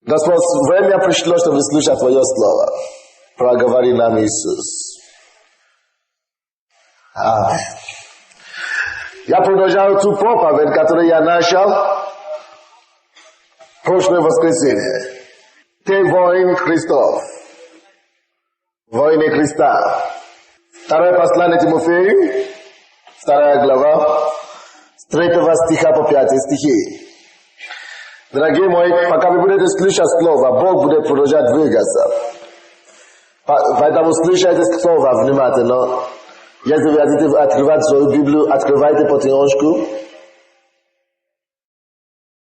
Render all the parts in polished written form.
Господь, время пришло, чтобы слушать Твое Слово. Проговори нам, Иисус. Аминь. Я продолжаю ту проповедь, которую я начал в прошлое воскресенье. Ты воин Христов. Воины Христа. Второе послание Тимофею, 2 глава, с 3 стиха по 5 стихи. Дорогие мои, пока вы будете слушать Слово, Бог будет продолжать двигаться. Поэтому слушайте Слово внимательно. Если вы хотите открывать свою Библию, открывайте потихонечку.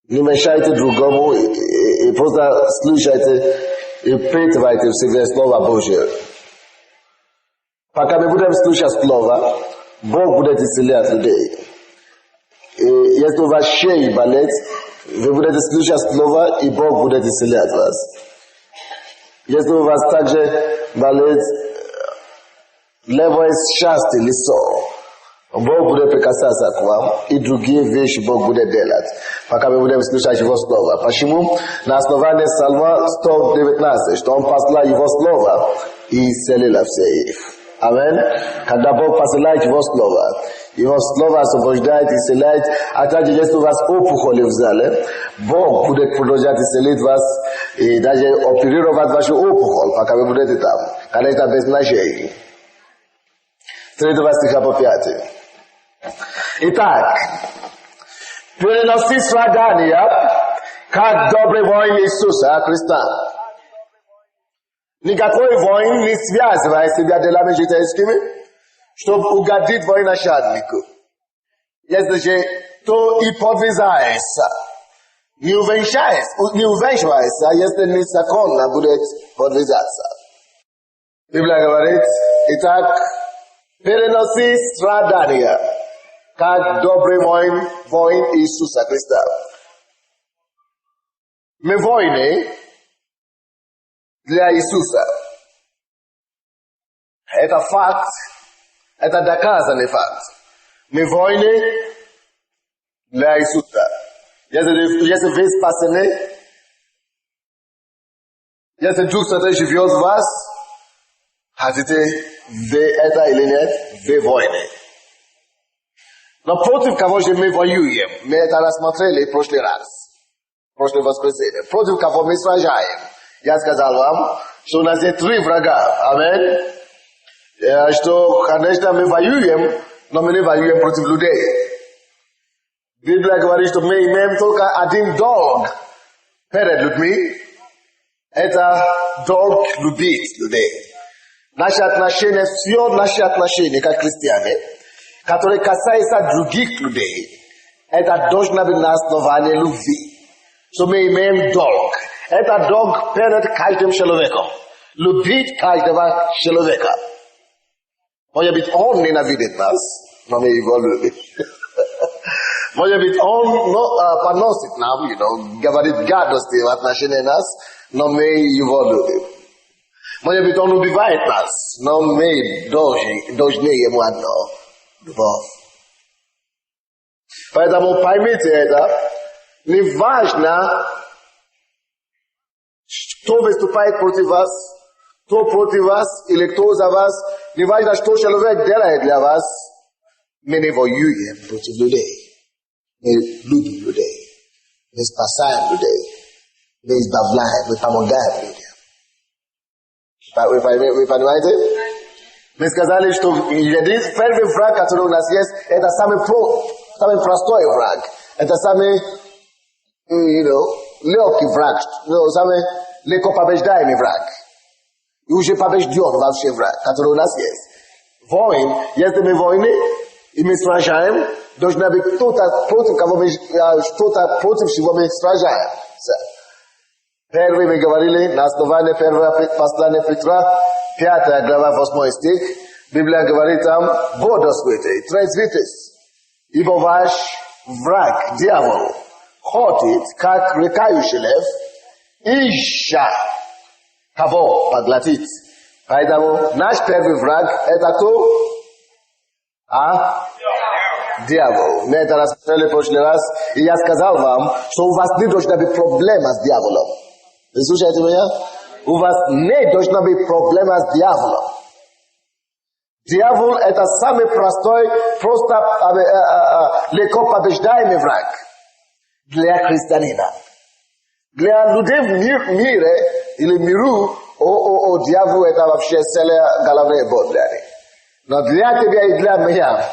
Не мешайте другому и просто слушайте и впитывайте в себя Слово Божье. Пока мы будем слушать Слово, Бог будет исцелять людей. И если у вас шея болит, вы будете слушать Слово, и Бог будет исцелять вас. Если у вас также болит левое счастье, лицо, Бог будет прикасаться к вам, и другие вещи Бог будет делать, пока мы будем слушать Его Слово. Почему? На основании Псалма 119, что Он послал Его Слово и исцелил все их. Аминь. Когда Бог посылает Его Слово освобождает, исцеляет, а также если у вас опухоли в зале, Бог будет продолжать исцелить вас и даже оперировать вашу опухоль, пока вы будете там. Конечно, без ножей. 3 стиха по 5. Итак, переноси страдания, как добрый воин Иисуса Христа. Никакой воин не связывает себя делами житейскими, чтобы угодить военачальнику. Если же то и подвязается, не увенчивается, если незаконно будет подвязаться. Библия говорит, итак, переноси страдания, как добрый воин Иисуса Христа. Мы воины для Иисуса. Это факт, это доказанный факт. Мы воины для Иисуса. Если вы спасены, если Дух Святой живет в вас, хотите вы это или нет, вы воины. Но против кого же мы воюем? Мы это рассмотрели в прошлый раз, в прошлое воскресенье. Против кого мы сражаем? Я сказал вам, что у нас есть 3 врага. Аминь. Что, конечно, мы воюем, но мы не воюем против людей. Библия говорит, что мы имеем только один долг перед людьми. Это долг любить людей. Наши отношения, все наши отношения, как христиане, которые касаются других людей, это должно быть на основании любви. Что мы имеем долг. Это долг перед каждым человеком. Любить каждого человека. Может быть, он ненавидит нас, но мы его любим. Может быть, он поносит нам, говорит гадости в отношении нас, но мы его любим. Может быть, он убивает нас, но мы должны ему одно — любовь. Поэтому поймите это, не важно, кто выступает против вас, кто против вас или кто за вас, не важно, что человек делает для вас, мы не воюем против людей. Мы любим людей. Мы спасаем людей. Мы избавляем, мы помогаем людям. Вы понимаете? Мы сказали, что первый враг, который у нас есть, это самый простой враг. Это самый, легкий враг, самый легко побеждаемый враг. И уже побежден вообще враг, который у нас есть. Воин, если мы воины, и мы сражаем, должно быть кто-то против кого мы, что-то против чего мы сражаемся. Первый мы говорили, на основании первого послания Петра, 5 глава, 8 стих, Библия говорит там, бодрствуйте, трезвитесь, ибо ваш враг, дьявол, ходит, как рыкающий лев, ища кого поглотить. Поэтому наш первый враг это кто? Дьявол. Мы это рассмотрели в прошлый раз, и я сказал вам, что у вас не должна быть проблема с дьяволом. Ви слушаете меня? У вас не должно быть проблема с дьяволом. Дьявол — это самый простой, просто легко побеждаемый враг для христианина. Для людей в мире или миру, дьявол — это вообще целая головная боль для них. Но для тебя и для меня.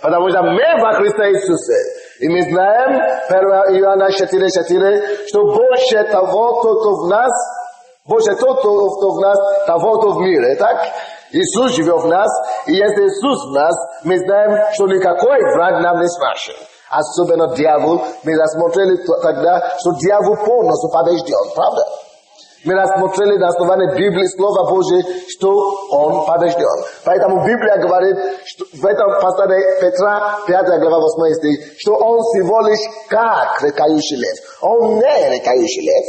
Потому что мы во Христе Иисусе. И мы знаем, 1 Иоанна 4:4, что больше того, кто в нас, больше тот, кто в нас, того, кто в мире. Так? Иисус живет в нас, и если Иисус в нас, мы знаем, что никакой враг нам не страшен. Особенно дьявол. Мы рассмотрели тогда, что дьявол полностью побежден. Правда? Мы рассмотрели на основании Библии, Слова Божьего, что он побежден. Поэтому Библия говорит, что в этом послании Петра, 5 глава, 8 стих, что он всего лишь как рыкающий лев. Он не рыкающий лев.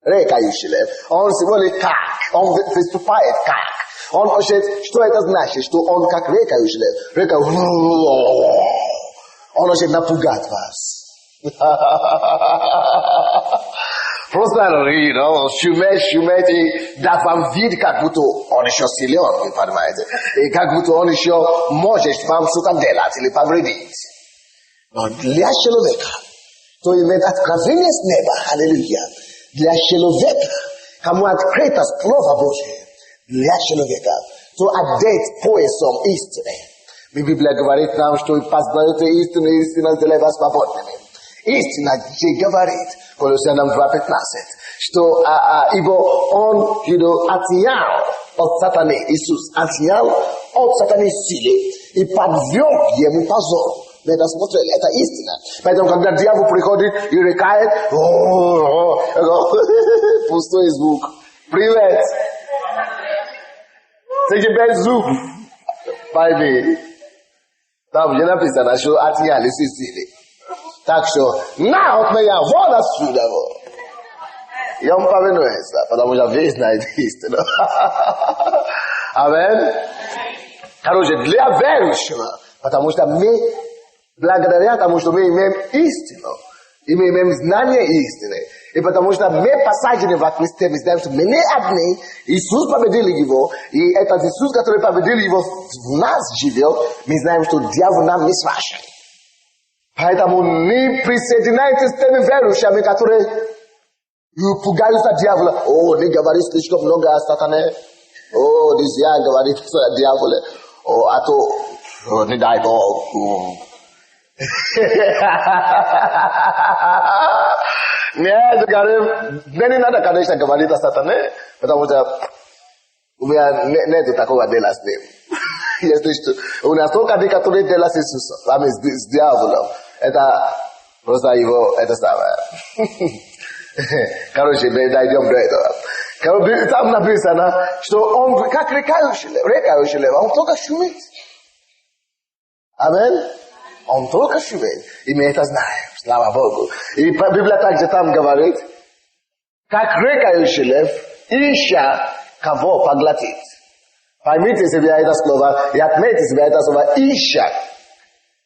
Рыкающий лев. Он всего лишь как. Он выступает как. Он хочет, что это значит, что он как рыкающий лев. Он хочет напугать вас. Просто, шуметь и дать вам вид, как будто он еще силен, вы понимаете? И как будто он еще может вам что-то делать или повредить. Но для человека, кто имеет откровение с неба, аллилуйя, для человека, кому открыто Слово Божие, для человека, кто одет поясом истины. Библия говорит нам, что познаете истину, и истина сделает вас свободными. Истина же говорит, Колоссянам 2:15, что ибо он отнял от сатаны, Иисус отнял от сатаны силы и подверг ему позору. Мы это смотрели, это истина. Поэтому, когда дьявол приходит и рыкает, пустой звук. Привет. Ты тебе звук. Пойми. Там же написано, что отняли все силы. Так что, на от меня, вон отсюда. И он повинуется, потому что весь знает истину. Амин. Короче, для верующего, потому что мы, благодаря тому, что мы имеем истину, и мы имеем знание истины, и потому что мы посажены во Христе, мы знаем, что мы не одни, Иисус победил его, и этот Иисус, который победил его, в нас живет, мы знаем, что дьявол нам не страшен. Поэтому не присоединяйтесь с теми верующими, которые пугаются дьявола. О, не говори слишком много о сатане. О, нельзя говорить о дьяволе. О, а то, не дай Бог. Нет, мне не надо, конечно, говорить о сатане, потому что у меня нет такого дела с ним. У нас только те, которые делают с Иисусом, с дьяволом. Это просто его, это самое. Короче, мы дойдем до этого. Там написано, что он как рыкающий лев, он только шумит. Амин? Он только шумит. И мы это знаем, слава Богу. И Библия также там говорит, как рыкающий лев, ища кого поглотить. Поймите себе это слово и отметьте себе это слово ища.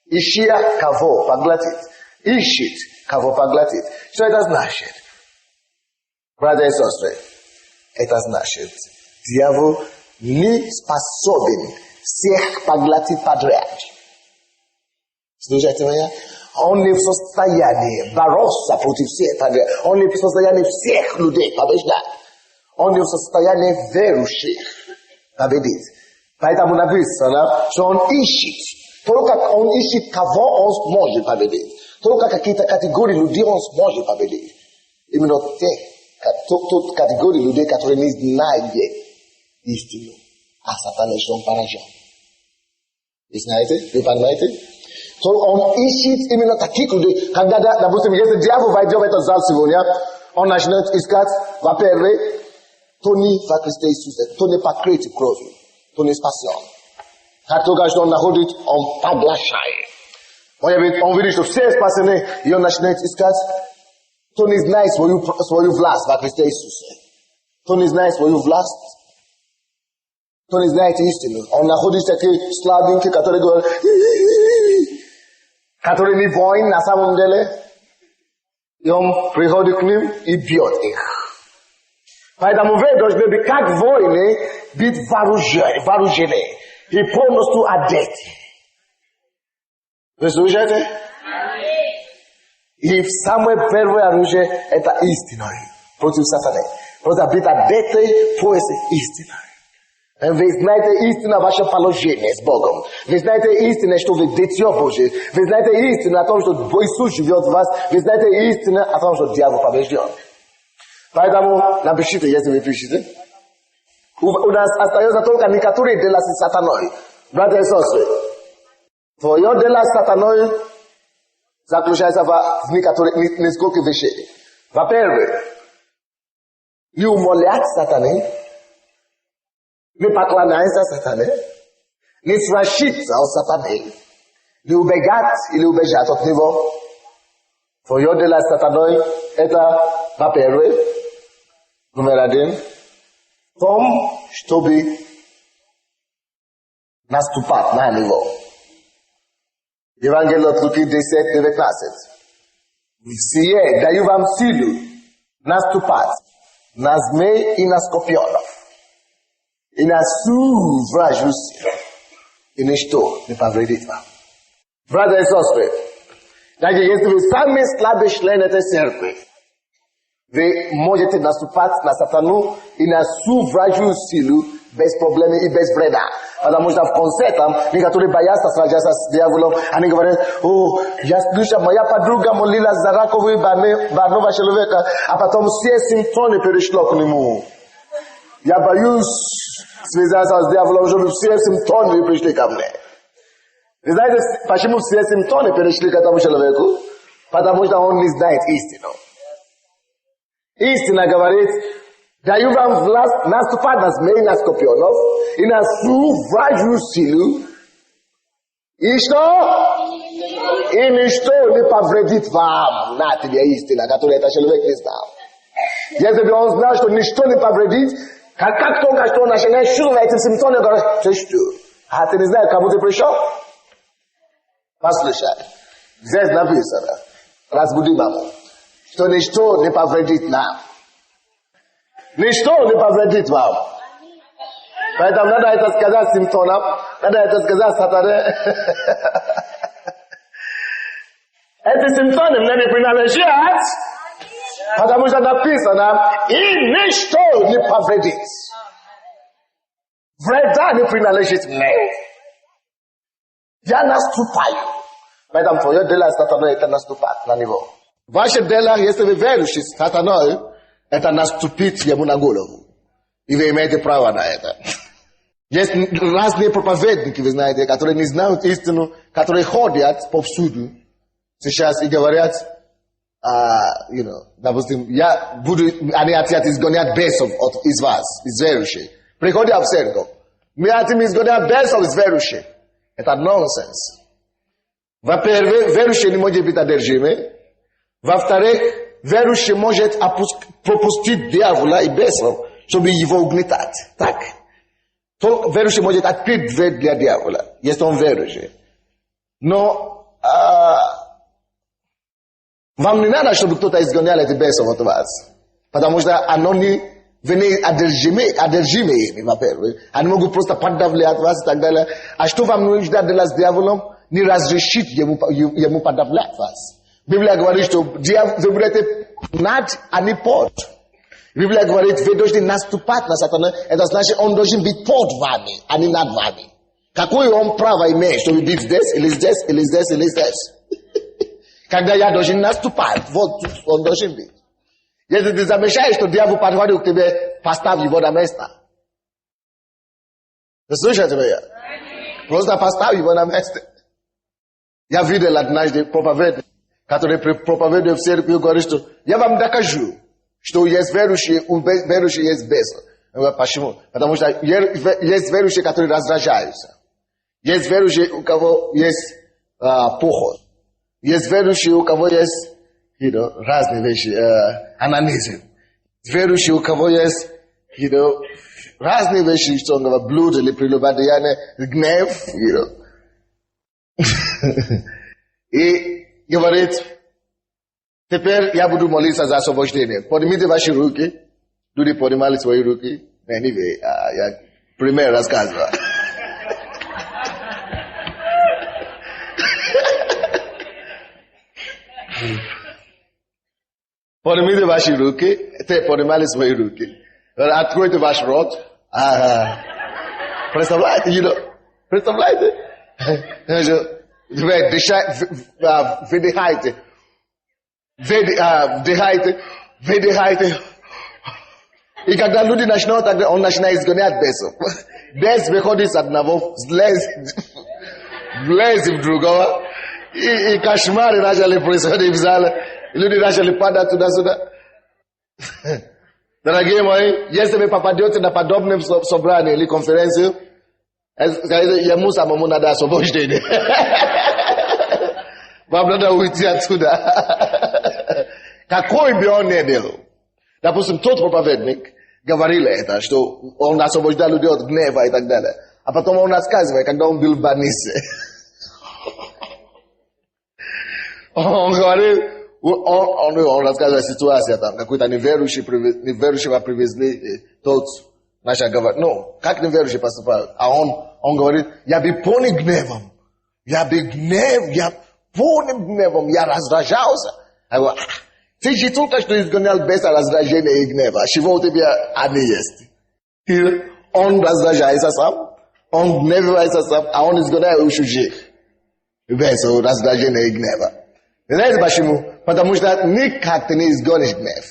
Ища кого поглотить. Ищет кого поглотить. Что это значит? Братья и сестры, это значит, дьявол не способен всех поглотить подряд. Слушайте меня? Он не в состоянии бороться против всех подряд. Он не в состоянии всех людей побеждать. Он не в состоянии верующих победить. Поэтому написано, что он ищет. Только он ищет, кого он сможет победить. Только какие-то категории людей он сможет победить. Именно тот категории людей, которые не знают истину. А сатана, что он поражен. Вы знаете? Вы понимаете? То он ищет именно таких людей. Когда, допустим, если дьявол войдет в этот зал сегодня, он начнет искать, во-первых, кто не во Христе Иисусе, кто не покрыт кровью, кто не спасен. Как только что он находит, он поглощает. Он видит, что все спасены, и он начинает искать, кто не знает свою власть во Христе Иисусе. Кто не знает свою власть, кто не знает истину. Он находит такие слабенькие, которые говорят, которые не воин на самом деле. И он приходит к ним и бьет их. Поэтому вы должны быть как воины, быть вооружены и полностью одеты. Вы слушаете? И самое первое оружие – это истина против сатаны. Просто быть одетой поясом истины. Вы знаете истину ваше положение с Богом. Вы знаете истину, что вы дитё Божие. Вы знаете истину о том, что Иисус живет в вас. Вы знаете истину о том, что дьявол побежден. Поэтому напишите, если вы пишете. У нас остается только некоторые дела с сатаной. Братья и сестры, твое дело с сатаной заключается в нескольких вещей. Во-первых, не умолять сатаны, не поклоняться сатане, не страшиться от сатаны, не убегать или убежать от него. Твое дело с сатаной это, во-первых, номер один, в том, чтобы наступать на него. Евангелие от Луки 10:19. Сие даю вам силу наступать на змей и на скорпионов, и на всю вражью силу, и ничто не повредит вам. Братья и сестры, даже если вы сами слабый член этой церкви, вы можете наступать на сатану и на всю вражью силу без проблем и без вреда. Потому что в конце там некоторые боятся сражаться с дьяволом, они говорят: о, я слышу, моя подруга молилась за раковые больного человека, а потом все симптомы перешло к нему. Я боюсь связаться с дьяволом, чтобы все симптомы пришли ко мне. Вы знаете, почему все симптомы перешли к этому человеку? Потому что он не знает истину. Истина говорит: даю вам власть наступать на змей, на скорпионов и на всю вражью силу. И что? И ничто не повредит вам. На тебе истина, которую этот человек не знал. Если бы он знал, что ничто не повредит, как только что он начинает чувствовать эти симптомы, он говорит: ты что? А ты не знаешь, кому ты пришел? Послушай, здесь написано, разбуди маму, что ничто не повредит нам. Ничто не повредит вам. Поэтому надо это сказать симптомам, надо это сказать сатане. Эти симптомы мне не принадлежат, потому что написано: и ничто не повредит. Вреда не принадлежит мне. Я наступаю. Поэтому твое дело с сатаной это наступать на него. Ваше дело, если вы веруете с сатаной, это наступить ему на голову. И вы имеете право на это. Есть разные проповедники, вы знаете, которые не знают истину, которые ходят повсюду сейчас и говорят, допустим, они хотят изгонять бесов из вас, из верующих. Приходят в церковь. Мы хотим изгонять бесов из верующих. Это нонсенс. Во-первых, верующий не может быть одержимый. Во-вторых, верующий может пропустить дьявола и бесов, чтобы его угнетать. Так. То верующий может открыть дверь для дьявола, если он верующий. Но вам не надо, чтобы кто-то изгонял эти бесов от вас. Потому что они одержимые, во-первых. Они могут просто подавлять вас и так далее. А что вам нужно делать с дьяволом? Не разрешить ему подавлять вас. Библия говорит, что вы будете над, а не под. Библия говорит, вы должны наступать на сатана. Это значит, он должен быть под вами, а не над вами. Какое он право имеет, чтобы быть здесь, или здесь, или здесь, или здесь? Когда я должен наступать, вот он должен быть. Если ты замечаешь, что дьявол подходит к тебе, поставь его на место. Вы слышите меня? Просто поставь его на место. Я видел однажды проповедник, который проповедует в церкви, говорит, что я вам докажу, что есть верующие, у верующих есть бес. Почему? Потому что есть верующие, которые раздражаются. Есть верующие, у кого есть похоть. Есть верующие, у кого есть разные вещи, анонизм. Верующие, у кого есть разные вещи, что он говорит, блуд или прелюбодеяние, гнев. И говорит, теперь я буду молиться за освобождение. Поднимите ваши руки. Люди поднимали свои руки. Anyway, я пример рассказываю. Поднимите ваши руки. Те поднимали свои руки. Откройте ваш рот. Представляете, представляете? Выдыхайте. Выдыхайте. И когда люди начинают, он начинает изгонять бесов. Бес выходит с одного, влез в другого. И кошмары начали происходить в зале. И люди начали падать туда-сюда. Дорогие мои, если вы попадете на подобном собрании или конференцию, ему самому надо освобождение. Вам надо уйти отсюда. Какой бы он ни был. Допустим, тот проповедник говорил это, что он освобождал людей от гнева и так далее. А потом он рассказывает, когда он был в больнице. Он говорил, он рассказывает ситуацию там, какой-то неверующего привезли, тот начал говорить, ну, как неверующие поступают? А он говорит, я был полный гневом. Я полным гневом, я раздражался. Я говорю, ты же только что изгонял беса раздражения и гнева. Чего у тебя они есть? И он раздражается сам, он гневается сам, а он изгоняет у чужих. Беса раздражения и гнева. Знаете почему? Потому что никак ты не изгонишь гнев.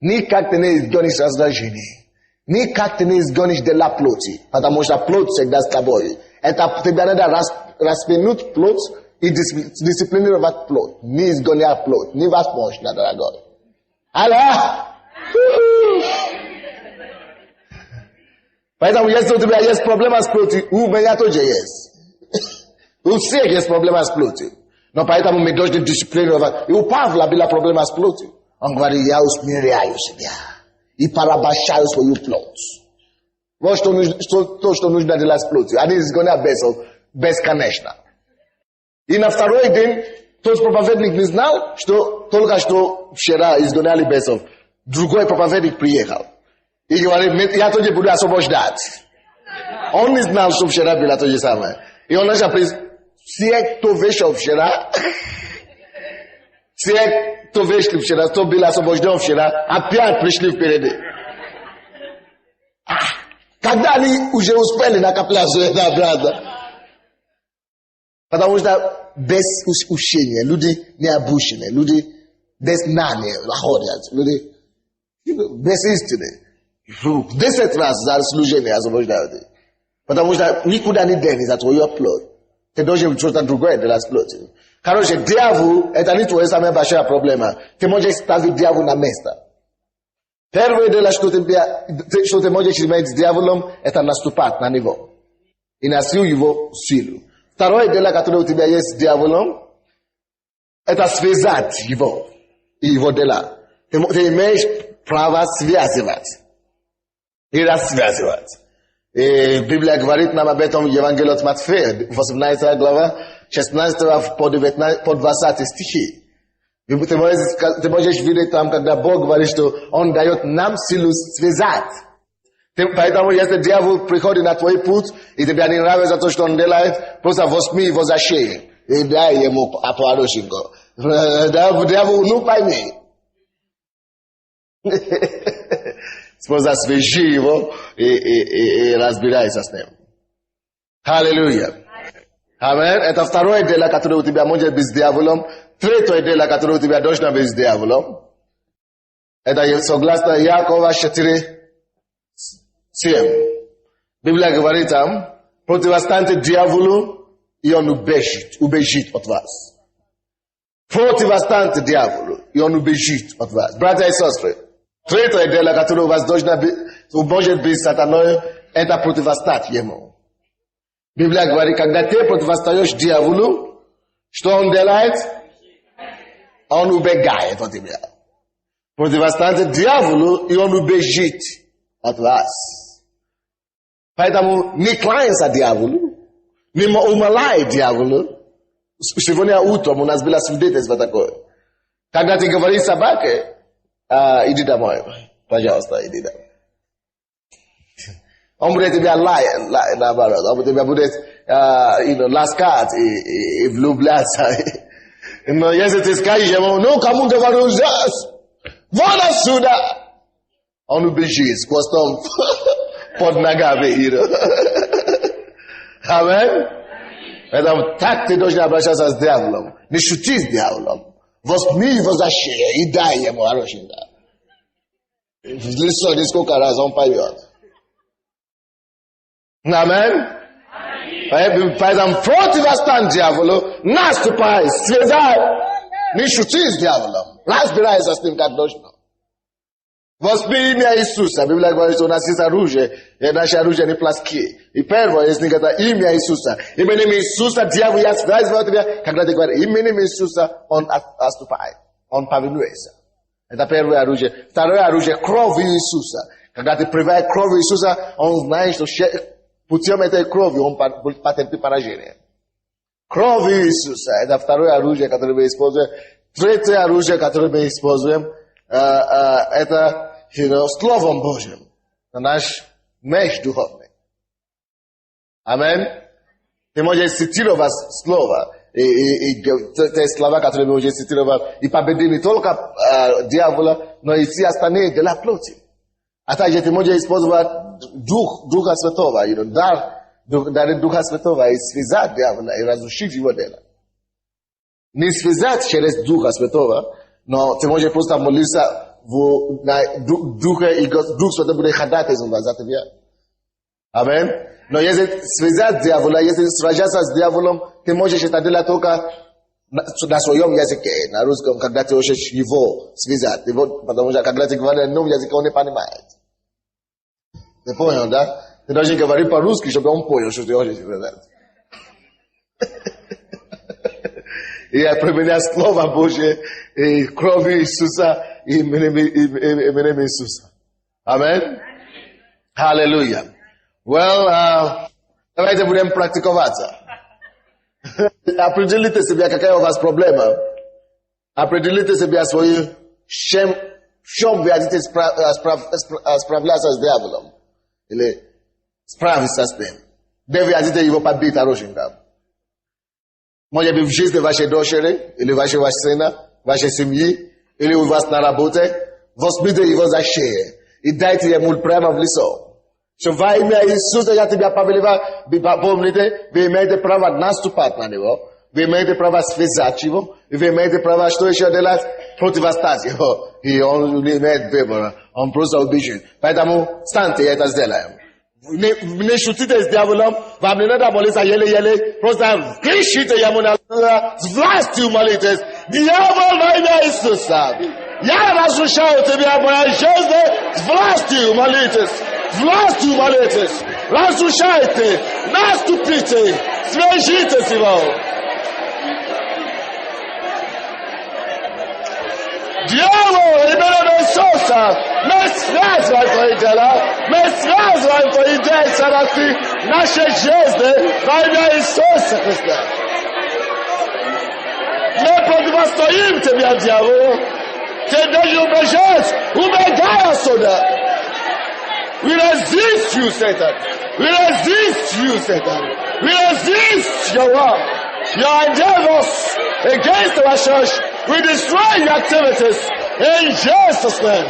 Никак ты не изгонишь раздражение. Никак ты не изгонишь дела плоти. Потому что плоть всегда с тобой. Это тебе надо распинуть плоть и дисциплинировать плоть. Не изгонять плоть. Невозможно, дорогой. Алло? Поэтому если у тебя есть проблема с плотью, у меня тоже есть. У всех есть проблема с плотью. Но поэтому мы должны дисциплинировать. И у Павла была проблема с плотью. Он говорит, я усмиряю себя. И порабощаю свою плоть. Вот то, что нужно делать с плотью. Они изгоняют бесов бесконечно. И на второй день тот проповедник не знал, что только что вчера изгоняли бесов. Другой проповедник приехал. И говорит, я тоже буду освобождать. Он не знал, что вчера было то же самое. И он начал все, кто вышел вчера, все, кто вышли вчера, кто был освобожден вчера, опять пришли впереди. Когда они уже успели накоплять все это обратно? Потому что без учения, люди не обучены, люди без знания находят, люди без истины. 10 раз за служение освобождают. Потому что никуда не денется твою плоть. Ты должен что-то другое делать плоть. Короче, дьявол, это не твое самое большое проблема. Ты можешь ставить дьявол на место. Первое дело, что ты можешь иметь с дьяволом, это наступать на него. И на его силу. Второе дело, которое у тебя есть с дьяволом, это связать его и его дела. Ты имеешь право связывать и рассвязывать. И Библия говорит нам об этом в Евангелии от Матфея, 18 глава, 16 по 20 стихи. Ты можешь видеть там, когда Бог говорит, что Он дает нам силу связать. Поэтому, если дьявол приходит на твой путь, и тебе не нравится то, что он делает, просто возьми его за шею и дай ему по-хорошенькому. Дьявол, ну пойми. Просто свяжи его и разбирайся с ним. Аллилуйя. Амин. Это второе дело, которое у тебя может быть с дьяволом. Третье дело, которое у тебя должно быть с дьяволом. Это согласно Якова 4:7. Библия говорит там, противостаньте дьяволу, и он убежит от вас. Противостаньте дьяволу, и он убежит от вас. Братья и сестры, третье дело, которое у вас должно быть, может быть сатаной, это противостать ему. Библия говорит, когда ты противостоишь дьяволу, что он делает? Он убегает от тебя. Противостаньте дьяволу, и он убежит от вас. Поэтому не кланяйся дьяволу, не умоляй дьяволу. Сегодня утром у нас было свидетельство такое. Когда ты говоришь собаке, иди домой. Пожалуйста, иди да. Он будет тебя наоборот. Он тебя будет, ласкать и влюбляться. Но если ты скажешь ему, ну, кому говорю сейчас, вон отсюда, он убежит с хвостом под ногами. Аминь. Поэтому так ты должен обращаться с дьяволом. Не шути с дьяволом. Возьми его за шею и дай ему хорошенько. В лицо несколько раз он поет. Аминь. Поэтому противостань дьяволу, наступай, связай. Не шути с дьяволом. Разбирайся с ним как должно. Возьми имя Иисуса. Библия говорит, что у нас есть оружие, и наше оружие не плоские. И первое из них это имя Иисуса. Именем Иисуса дьявол я связываю тебя. Когда ты говоришь именем Иисуса, он отступает. Он повинуется. Это первое оружие. Второе оружие кровь Иисуса. Когда ты прививаешь кровь Иисуса, он знает, что путем этой крови он потерпит поражение. Кровь Иисуса. Это второе оружие, которое мы используем. Третье оружие, которое мы используем, это Словом Божьим. Наш меч духовный. Аминь. Ты можешь цитировать слово. И те слова, которые мы можем цитировать, и победить не только дьявола, но и все остальные дела плоти. А также ты можешь использовать Духа Святого, дар Духа Святого, и связать дьявола, и разрушить его дело. Не связать через Духа Святого, но ты можешь просто молиться на Духа, и Дух Святой будет ходатайствовать за тебя. Аминь. Но если связать дьявола, если сражаться с дьяволом, ты можешь это делать только на своем языке, на русском, когда ты хочешь его связать. Потому что когда ты говоришь на новом языке, он не понимает. Ты понял, да? Ты должен говорить по-русски, чтобы он понял, что ты хочешь сказать. И я применяю Слово Божье, и кровь Иисуса, и именем Иисуса. Аминь. Аллилуйя. Давайте будем практиковаться. Определите себе, какая у вас проблема. Определите себе свою, в чем вы хотите справляться с дьяволом. Или справиться с ним. Где вы хотите его побить хорошенько. Может быть, в жизни вашей дочери, или вашего сына, вашей семьи, или у вас на работе. Возьмите его за шею и дайте ему прямо в лицо. Что во имя Иисуса я тебя повелеваю, помните, вы имеете право наступать на него, вы имеете право связать его, и вы имеете право, что еще делать, противостать его. И он не имеет выбора, он просто убежит. Поэтому встаньте, я это сделаем. Не шутите с дьяволом, вам не надо молиться еле-еле, просто кричите ему на с властью молитесь. Дьявол во имя Иисуса, я разрушаю тебя, моя жизнь, с властью молитесь. Властью молитесь, разрушайте, наступите, свяжитесь его. Дьявол, именем Иисуса, мы связываем твои дела, мы связываем твои действия, нашей жизни во имя Иисуса Христа. Мы противостоим тебе, дьяволу, ты должен убежать, убегай отсюда. We resist you, Satan. We resist you, Satan. We resist your work, your endeavors against our church. We destroy your activities in Jesus' name.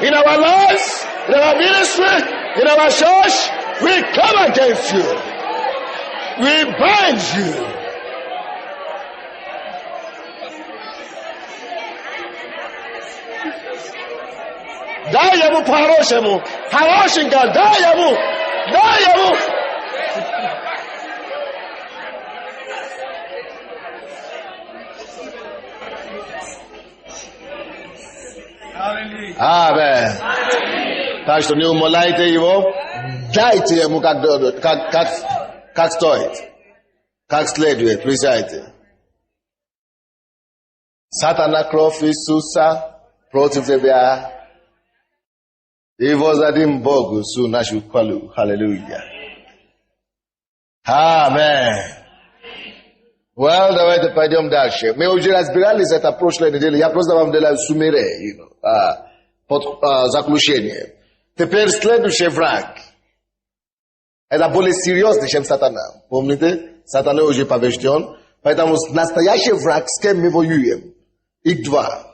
In our lives, in our ministry, in our church, we come against you. We bind you. Дай ему по-хорошему, хорошенько, дай ему. Аминь. Так что не умоляйте его, дайте ему как стоит, как следует, приезжайте. Сатана, кровь Иисуса против тебя. И воздадим Богу всю нашу хвалу. Аллилуйя. Аминь. Well, давайте пойдем дальше. Мы уже разбирались это прошлой неделе. Я просто вам делаю суммире, под заключение. Теперь следующий враг. Это более серьезный, чем сатана. Помните? Сатана уже побежден. Поэтому настоящий враг, с кем мы воюем? Их два.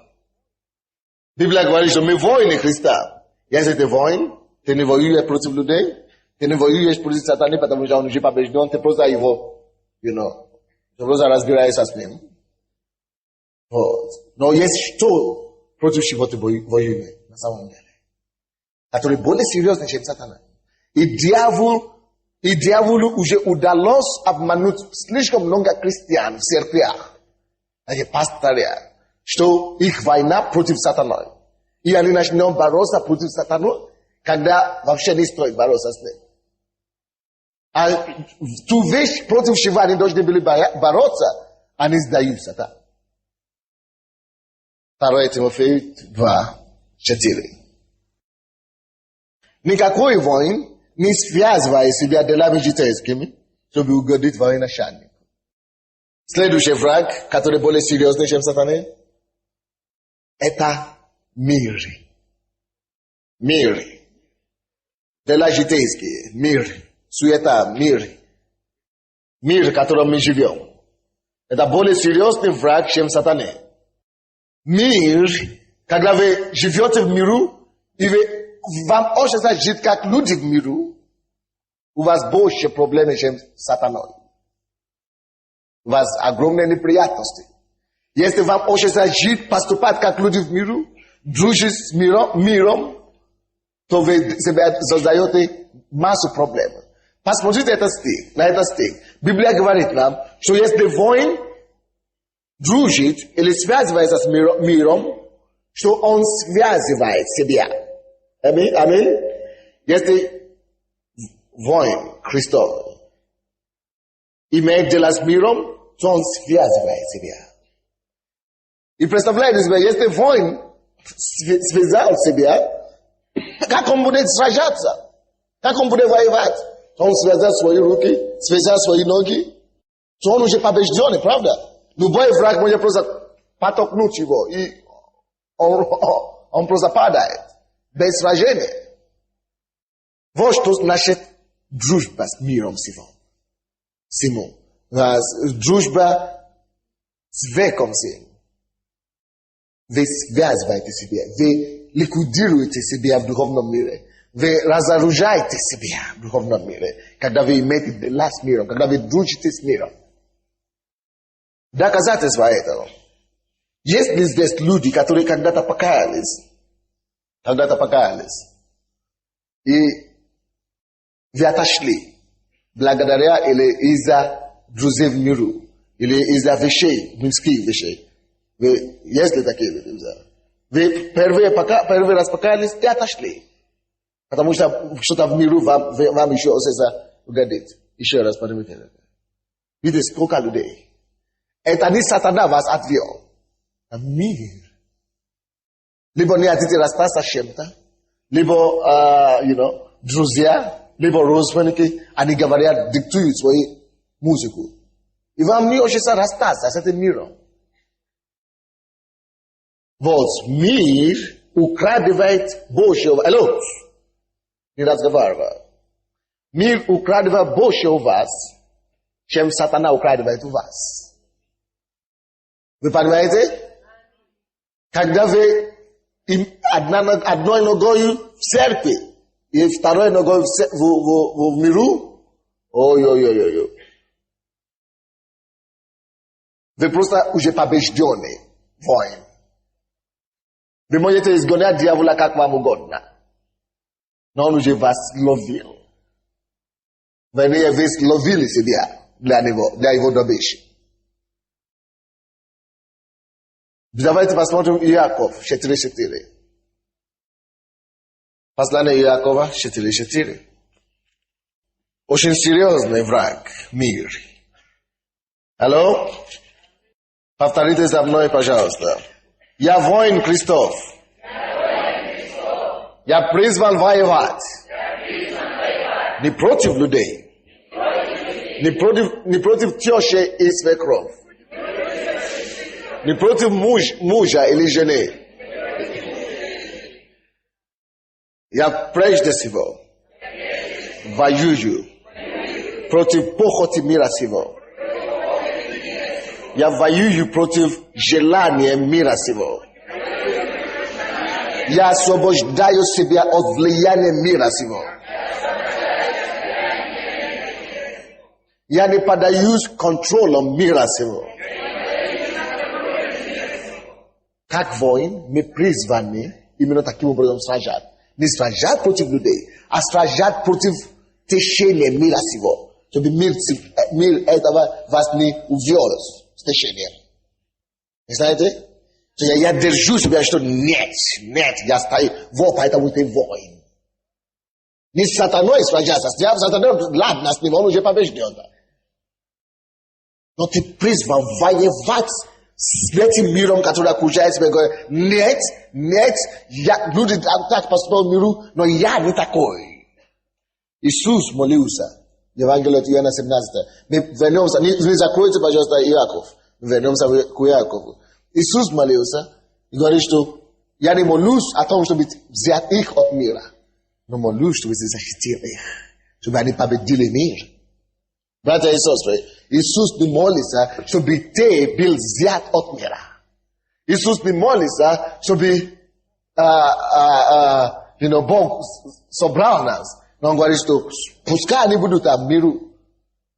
Библия говорит, что мы воины Христа. Если ты воин, ты не воюешь против людей, ты не воюешь против сатаны, потому что он уже побежден, ты просто его, ты просто разбираешься с ним. Вот. Но есть что против чего ты воюешь на самом деле, который более серьезный, чем сатана. И дьяволу уже удалось обмануть слишком много христиан в церквях, пасторах, что их война против сатаны. И они начнут бороться против сатаны, когда вообще не стоит бороться с ним. А ту вещь, против чего они должны были бороться, они сдают сатану. 2 Тимофею 2:4. Никакой воин не связывает себя делами житейскими, чтобы угодить военачальнику. Следующий враг, который более серьезный, чем сатана, это мир. Мир. Дела житейские. Мир. Суета. Мир. Мир, в котором мы живем. Это более серьезный враг, чем сатана. Мир, когда вы живете в миру, и вам хочется жить как люди в миру, у вас больше проблем, чем сатаной. У вас огромные неприятности. Если вам хочется жить, поступать как люди в миру, дружить с миром, то вы себе создаете массу проблем. Посмотрите на этот стих. Библия говорит нам, что если воин дружит или связывается с миром, что он связывает себя. Аминь. Если воин Христов имеет дело с миром, то он связывает себя. И представляете себе, если воин связал себя, как он будет сражаться? Как он будет воевать? Он связал свои руки, связал свои ноги, то он уже побежденный, правда? Любой враг может просто потолкнуть его, и он просто падает, без сражения. Вот что значит дружба с миром всему. Дружба с веком всем. Вы связываете себя, вы ликвидируете себя в духовном мире. Вы разоружаете себя в духовном мире, когда вы имеете дела с миром, когда вы дружите с миром. Доказательство этого. Есть ли здесь люди, которые когда-то покаялись, и вы отошли, благодаря или из-за друзей в миру, или из-за вещей, мирских вещей? Есть ли такие люди? Вы первый раз покаялись и отошли. Потому что что-то в миру вам еще хочется угодить. Еще раз поднимите. Видите, сколько людей. Это не сатана вас отвел. А мир. Либо не хотите расстаться с чем-то, либо, друзья, либо родственники, они говорят, диктуют свою музыку. И вам не хочется расстаться с этим миром. Вот, мир украдывает Божьего. Алло. Не разговаривай. Мир украдывает больше у вас, чем сатана украдывает у вас. Вы понимаете? Когда вы одной ногой в церкви и второй ногой в миру, ой-ой-ой-ой. Вы просто уже побежденный воин. Вы можете изгонять дьявола как вам угодно. Но он уже вас ловил. Вы ловили себя для его добычи. Давайте посмотрим Иаков 4:4. Послание Иакова 4:4. Очень серьезный враг — мир. Алло? Повторите за мной, пожалуйста. Я воин Христов. Я призван воевать. Не против людей, Не против тещи и свекров. Не против мужа или жены. Я прежде всего воюю против похоти мира сего. Я воюю против желания мира сего. Я освобождаю себя от влияния мира сего. Я не поддаюсь контролю мира сего. Как воин, мы призваны именно таким образом сражать. Не сражать против людей, а сражать против течения мира сего. Чтобы мир этого вас не увел с течением. Не знаете? То я держу себя, что нет, я стою, поэтому ты воин. Не с сатаной сражаться, с сатаной, ладно, с ним он уже побежден. Но ты призван воевать с этим миром, который окружает себя, говорит, нет, люди так поступают миру, но я не такой. Иисус молился. Евангелие от Иоанна 17. Мы вернемся, не закройте, пожалуйста, Иаков. Вернемся к Иакову. Иисус молился и говорит, что я не молюсь о том, чтобы взять их от мира, но молюсь, чтобы защитить их, чтобы они победили мир. Братья и сестры, Иисус не молится, чтобы ты был взят от мира. Иисус не молится, чтобы Бог собрал нас. Но Он говорит, что пускай они будут в миру,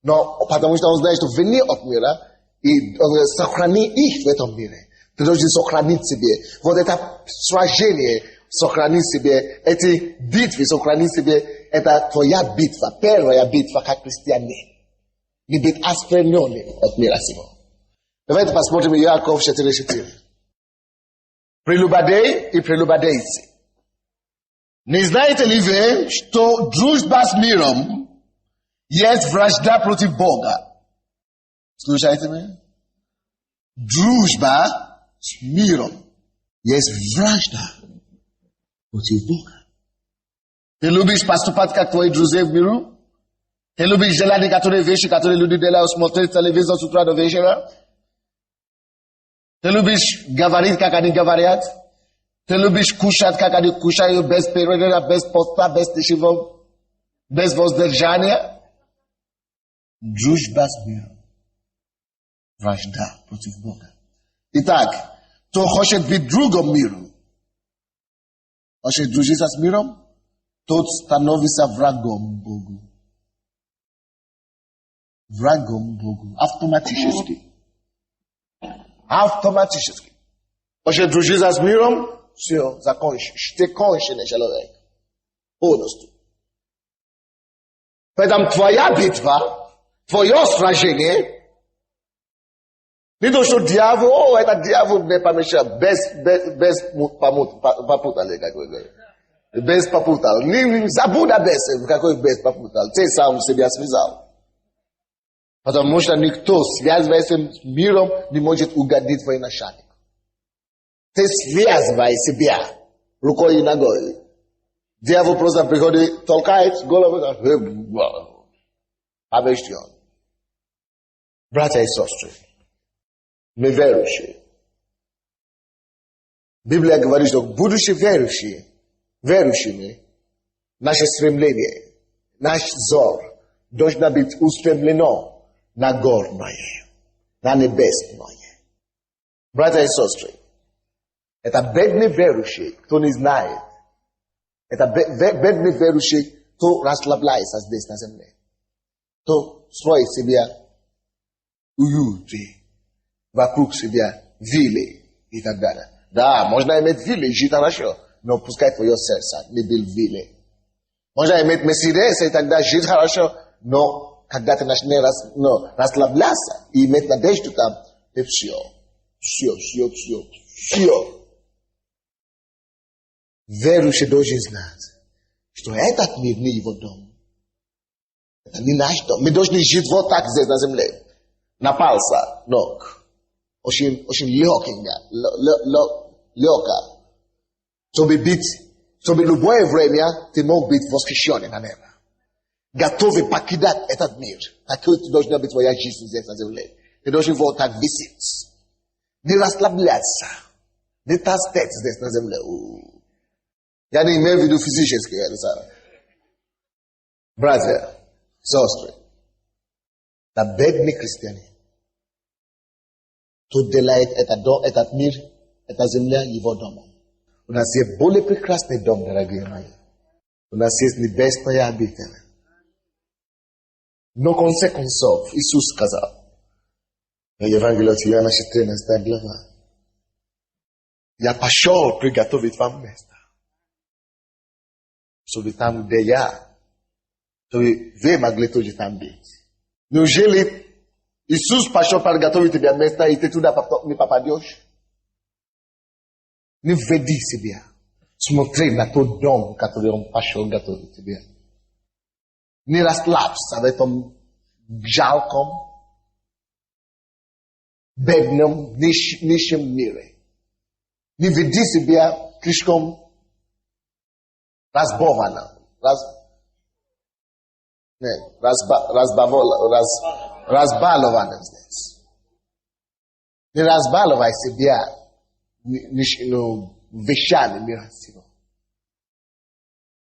но потому что Он знает, что вне от мира, и сохрани их в этом мире. Ты должен сохранить себе. Вот это сражение, сохрани себе. Эти битвы, сохрани себе. Это твоя битва. Первая битва как христианин. Не быть оскверненным от мира сего. Давайте посмотрим Иаков 4:4. Прелюбодей и прелюбодейцы. Не знаете ли вы, что дружба с миром есть вражда против Бога? Слушайте меня. Дружба с миром есть вражда против Бога. Ты любишь поступать как твои друзья в миру? Ты любишь делать некоторые вещи, которые люди делают, смотреть телевизор с утра до вечера? Ты любишь говорить, как они говорят? Ты любишь кушать, как они кушают, без перерыва, без поста, без тишего, без воздержания? Дружба с миром. Вражда против Бога. Итак, кто хочет быть другом миру, хочет дружиться с миром, тот становится врагом Богу. Врагом Богу. Автоматически. Хочет дружиться с миром, все, закончишь. Ты конченый человек. Полностью. Поэтому твоя битва, твое сражение, не то, что дьявол, это дьявол не помешает, без попутали, как вы говорите. Без попутал. Не забудь о без, какой без попутал. Ты сам себя связал. Потому что никто, связываясь с миром, не может угодить твоим начальнику. Ты связывай себя рукой и ногой. Дьявол просто приходит, толкает голову, побежден. Братья и сестры, мы верующие. Библия говорит, что будучи верующими, наше стремление, наш взор должно быть устремлено на горное, на небесное. Братья и сестры, это бедный верующий, кто не знает. Это бедный верующий, кто расслабляется здесь на земле. Кто строит себе уюты, вокруг себя виллы и так далее. Да, можно иметь виллы, жить хорошо, но пускай твое сердце не был виллы. Можно иметь Мерседес и тогда жить хорошо, но когда ты начнешь расслабляться и иметь надежду там, ты все. Верующий должен знать, что этот мир не его дом. Это не наш дом. Мы должны жить вот так здесь на земле. На пальца ног. Очень легко. Чтобы любое время ты мог быть восхищен на небо. Gotowy покидать этот мир. Такой ты должна быть твоя жизнь здесь на земле. Ты должен вот так висеть. Не расслабляться. Не толстеть здесь на земле. Я не имею в виду физически, братья, сестры. Это бедный христианин. Кто делает этот мир, эта земля его домом. У нас есть более прекрасный дом, дорогие мои. У нас есть небесная обитель. Но в конце концов, Иисус сказал, в Евангелии от Иоанна 14 глава, я пошел приготовить вам место. Чтобы там, где я, чтобы вы могли тоже там быть. Неужели Иисус пошел приготовить тебе место, и ты туда не попадешь? Не веди себя. Смотри на тот дом, который Он пошел готовить тебе. Не расслабься в этом жалком, бедном, нищем мире. Не веди себя слишком разбавленно. Разбалованным здесь. Не разбаловай себя вещами мира сего.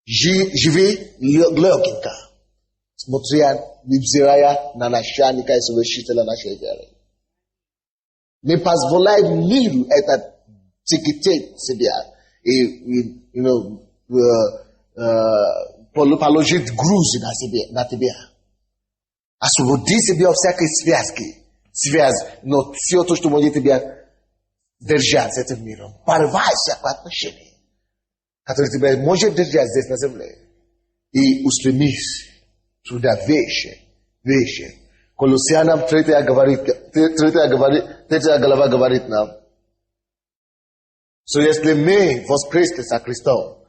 Живи легенько, невзирая на начальника и совершителя нашей веры. Не позволяй миру это тяготеть себя и положить груз на тебя. Освободи себя от всякой связь, но все то, что может тебя держать с этим миром. Порвай всякое отношение, которое тебя может держать здесь на земле. И устремись туда выше. Колоссянам 3 глава говорит нам, что если мы воскресли со Христом,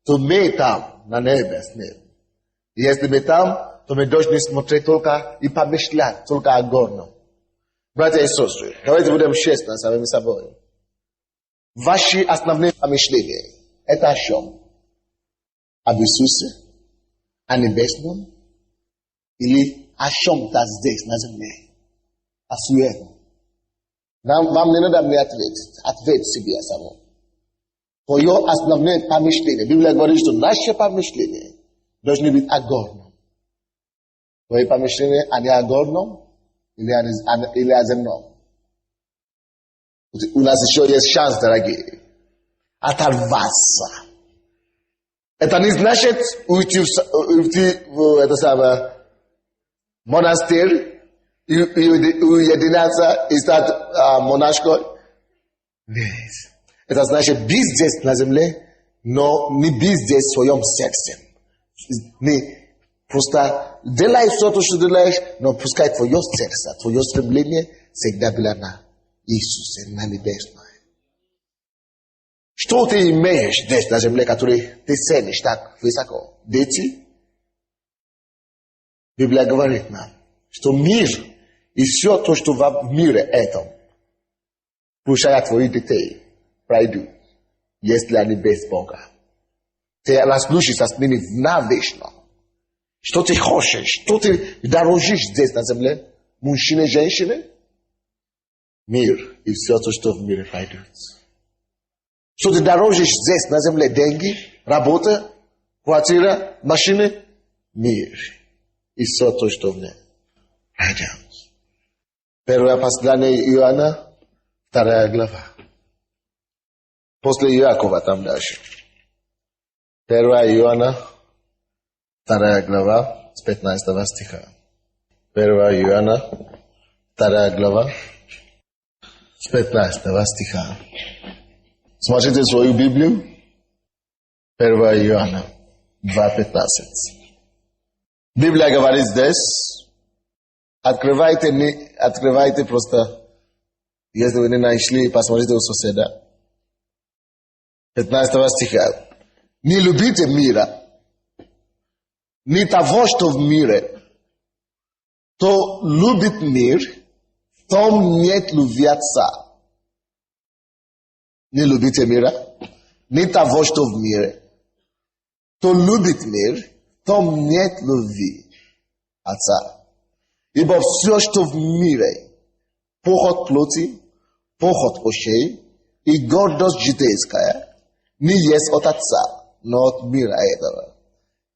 то мы там, на небе с Ним. И если мы там, то мы должны смотреть только и помышлять только о горном. Братья и сестры, давайте будем честны с самими собой. Ваши основные помышления – это о чем? Об Иисусе? О небесном? Или о чем-то здесь, на земле? О суетном? Вам не надо мне ответить. Ответь себе самому. Твое основное помышление. Библия говорит, что наши помышления должны быть о горном. Твои помышления, они о горном или о земном? У нас еще есть шанс, дорогие, оторваться. Это не значит уйти в это самое монастырь и уединяться и стать монашкой. Нет. Это значит быть здесь на земле, но не быть здесь в своем сердце. Не просто делай все то, что делаешь, но пускай твое сердце, твое стремление всегда было на Иисусе, на небесное. Что ты имеешь здесь на земле, который ты ценишь так высоко? Дети? Библия говорит нам, что мир и все то, что в мире этом, включая твоих детей, пройдут, если они без Бога. Ты разлучишься с ними навечно. Что ты хочешь, что ты дорожишь здесь на земле? Мужчины, женщины? Мир и все то, что в мире пройдут. Что ты дорожишь здесь на земле? Деньги, работа, квартира, машины? Мир и все то, что в нем пройдет. Первое послание Иоанна, 2 глава. После Иакова там дальше. 1 Иоанна, 2 глава, с 15 стиха. 1 Иоанна, 2 глава, с 15 стиха. Смотрите свою Библию. 1 Иоанна, 2:15. Библия говорит здесь, открывайте просто, если вы не нашли, посмотрите у соседа. 15 стиха. Не любите мира, не того, что в мире. Кто любит мир, в том нет любви Отца. Не любите мира, не того, что в мире. Кто любит мир, в том нет любви Отца. Ибо все, что в мире, похоть плоти, похоть очей и гордость житейская, не есть от Отца, но от мира этого.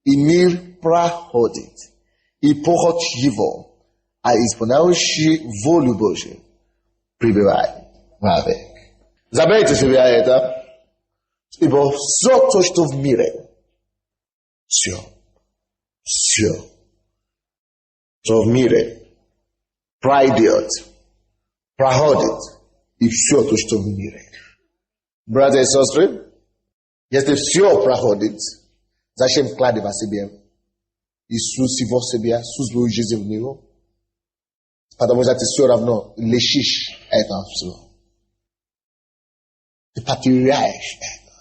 И мир проходит, и похоть его, а исполняющий волю Божию пребывает вовек. Забейте себе это, ибо все то, что в мире, все, что в мире пройдет, проходит, и все то, что в мире. Братья и сестры, если все проходит, зачем вкладывать себе Иисус его себе, свою жизнь в него? Потому что ты все равно лишишь этого всего. Ты потеряешь это.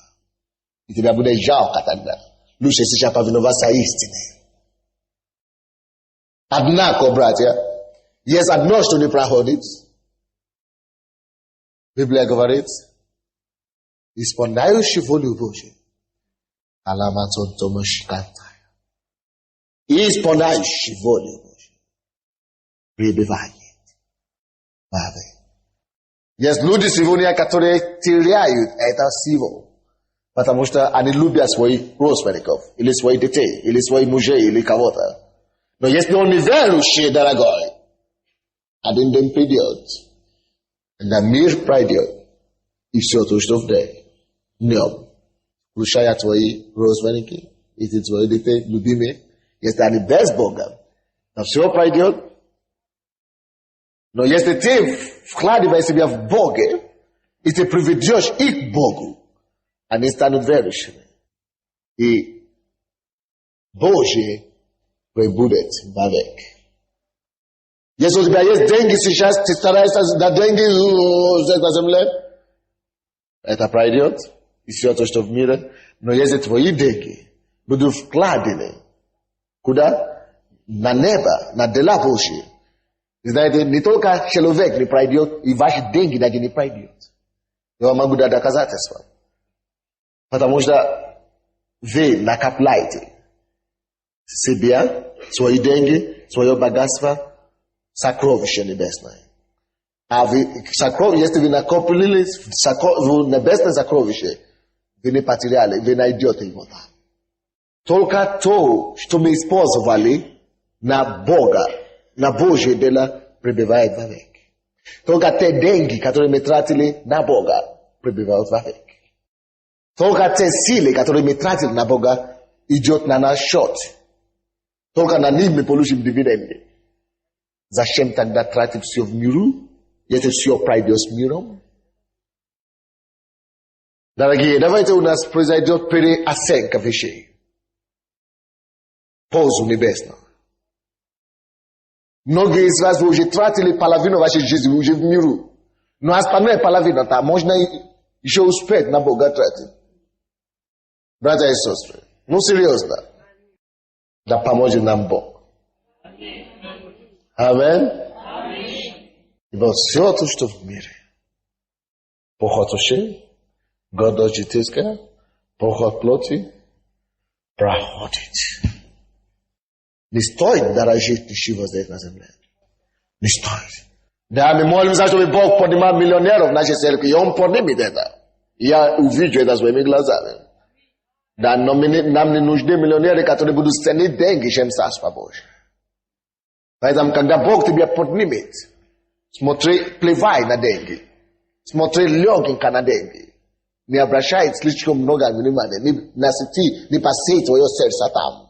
И тебя будет жалко тогда. Лучше сейчас повиноваться истине. Однако, братья, есть одно, что не проходит. Библия говорит, исполняющий волю Божию, аламатон томашканта. И исполняющий волю Божию пребывает вовек. Есть люди сегодня, которые теряют это всего, потому что они любят своих родственников, или своих детей, или своих мужей, или кого-то. Но если он не верующий, дорогой, один день придет, когда мир пройдет, и все то, что в нем, включая твои родственники, и твои детей, любимые, если они без Бога, то все пройдет. Но если ты вкладываешь себя в Бога, и ты приведешь их к Богу, они станут верующими. И Божие пребудет вовек. Если у тебя есть деньги сейчас, ты стараешься на деньги на земле, это пройдет, и все то, что в мире. Но если твои деньги будут вкладены, куда? На небо, на дела Божьи. Знаете, не только человек не пройдет, и ваши деньги даже не пройдет. Я могу дать доказательства. Потому что вы накапливаете себе, свои деньги, свое богатство, сокровище небесное. А вы, если вы накопили в небесное сокровище, вы не потеряли, вы найдете его там. Только то, что мы использовали на Бога, на Божье дело, пребывает вовек. Только те деньги, которые мы тратили на Бога, пребывают вовек. Только те силы, которые мы тратили на Бога, идет на наш счет. Только на них мы получим дивиденды. Зачем тогда тратить все в миру, если все пройдет с миром? Дорогие, давайте у нас произойдет переоценка вещей. Пользу небесную. Многие из вас уже тратили половину вашей жизни уже в миру. Но остальная половина там можно еще успеть на Бога тратить. Братья и сестры, ну серьезно. Да поможет нам Бог. Аминь. Ибо все то, что в мире, похоть очей, гордость житейская, похоть плоти, проходит. Не стоит дорожить ничего здесь на земле. Не стоит. Да, мы молимся, чтобы Бог поднимал миллионеров в нашей церкви, и Он поднимет это. Я увижу это своими глазами. Да, нам не нужны миллионеры, которые будут ценить деньги, чем Царство Божие. Поэтому, когда Бог тебя поднимет, смотри, плевай на деньги. Смотри легенько на деньги. Не обращай слишком много внимания. Не посей твое сердце там.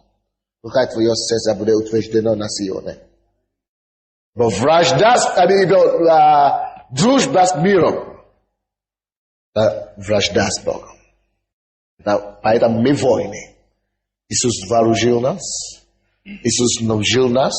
Пускай твое сердце будет утверждено на Сионе. Но дружба с миром, вражда с Богом. Поэтому мы войны. Иисус вооружил нас. Иисус научил нас,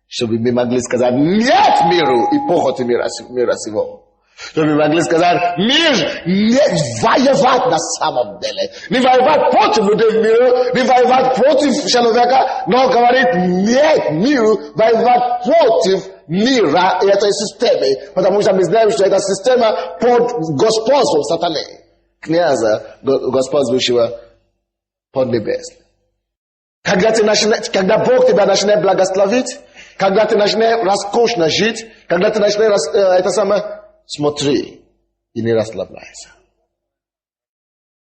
чтобы мы могли сказать нет миру и похоти мира сего. Чтобы мы могли сказать мир не воевать на самом деле. Не воевать против людей в миру, не воевать против человека, но говорит нет миру, воевать против мира и этой системы. Потому что мы знаем, что эта система под господством сатаны. Князя, господствующего под небес. Когда Бог тебя начинает благословить, когда ты начинаешь роскошно жить, когда ты начинаешь смотри и не расслабляйся.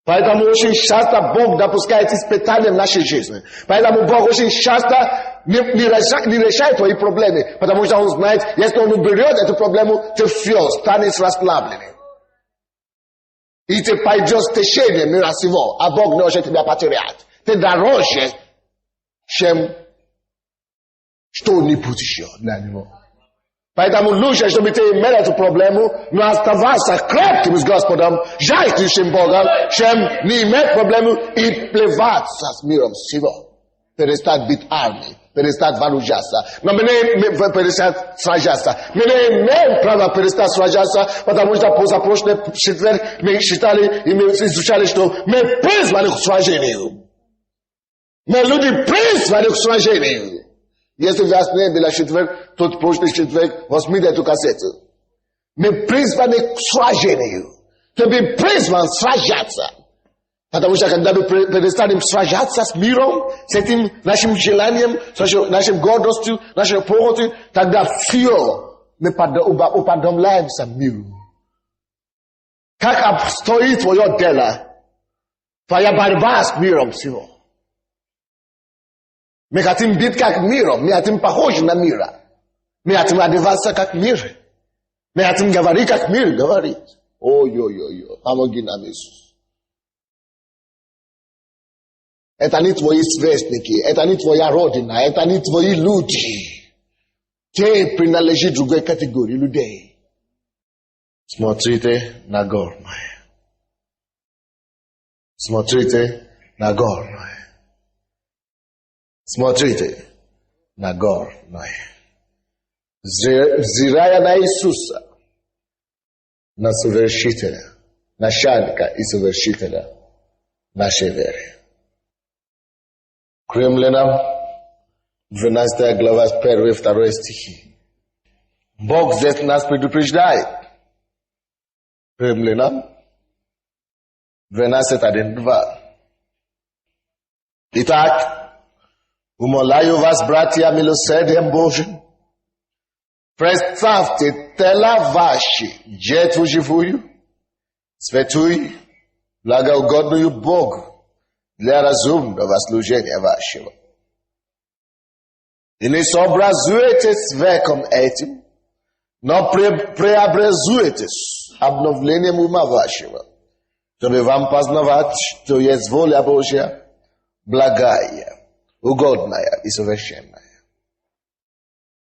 Поэтому очень часто Бог допускает испытания в нашей жизни. Поэтому Бог очень часто не решает твои проблемы, потому что Он знает, если Он уберет эту проблему, ты все, станешь расслабленным. И ты пойдешь в течение мира сего, а Бог не может тебя потерять. Ты дороже, чем что-нибудь еще для Него. Поэтому лучше, чтобы ты имел эту проблему, но оставаться крепким с Господом, жаждущим Богом, чем не иметь проблему и плеваться с миром сего. Перестать быть армией, перестать вооружаться. Но мы не перестать сражаться. Мы не имеем права перестать сражаться, потому что позапрошлый четверг мы считали и мы изучали, что мы призваны к сражению. Мы люди призваны к сражению. Если у вас не было четверг, тот прошлый четверг, возьмите эту кассету. Мы призваны к сражению. Ты бы призван сражаться. Потому что когда мы перестанем сражаться с миром, с этим нашим желанием, с нашей гордостью, нашей похотью, тогда все мы уподобляемся миру. Как обстоит твое дело, твоя борьба с миром всего? Мы хотим быть как миром, мы хотим похожи на мира. Мы хотим одеваться как мир. Мы хотим говорить как мир говорит. Ой-ой-ой, помоги нам, Иисус. Это не твои сверстники, это не твоя родина, это не твои люди. Ты принадлежишь другой категории людей. Смотрите на горное. Смотрите на горное. Смотрите на горное. Взирая на Иисуса, на совершителя, начальника и совершителя нашей веры. К Римлянам, 12 глава, 1 и 2 стихи. Бог здесь нас предупреждает. Римлянам, 12, 1, 2. Итак, умоляю вас, братья, милосердием Божьим, представьте тела ваши, жертву живую, святую, благоугодную Богу, для разумного служения вашего. И не сообразуйтесь с веком этим, но преобразуйтесь обновлением ума вашего, чтобы вам познавать, что есть воля Божья, благая, угодная и совершенная.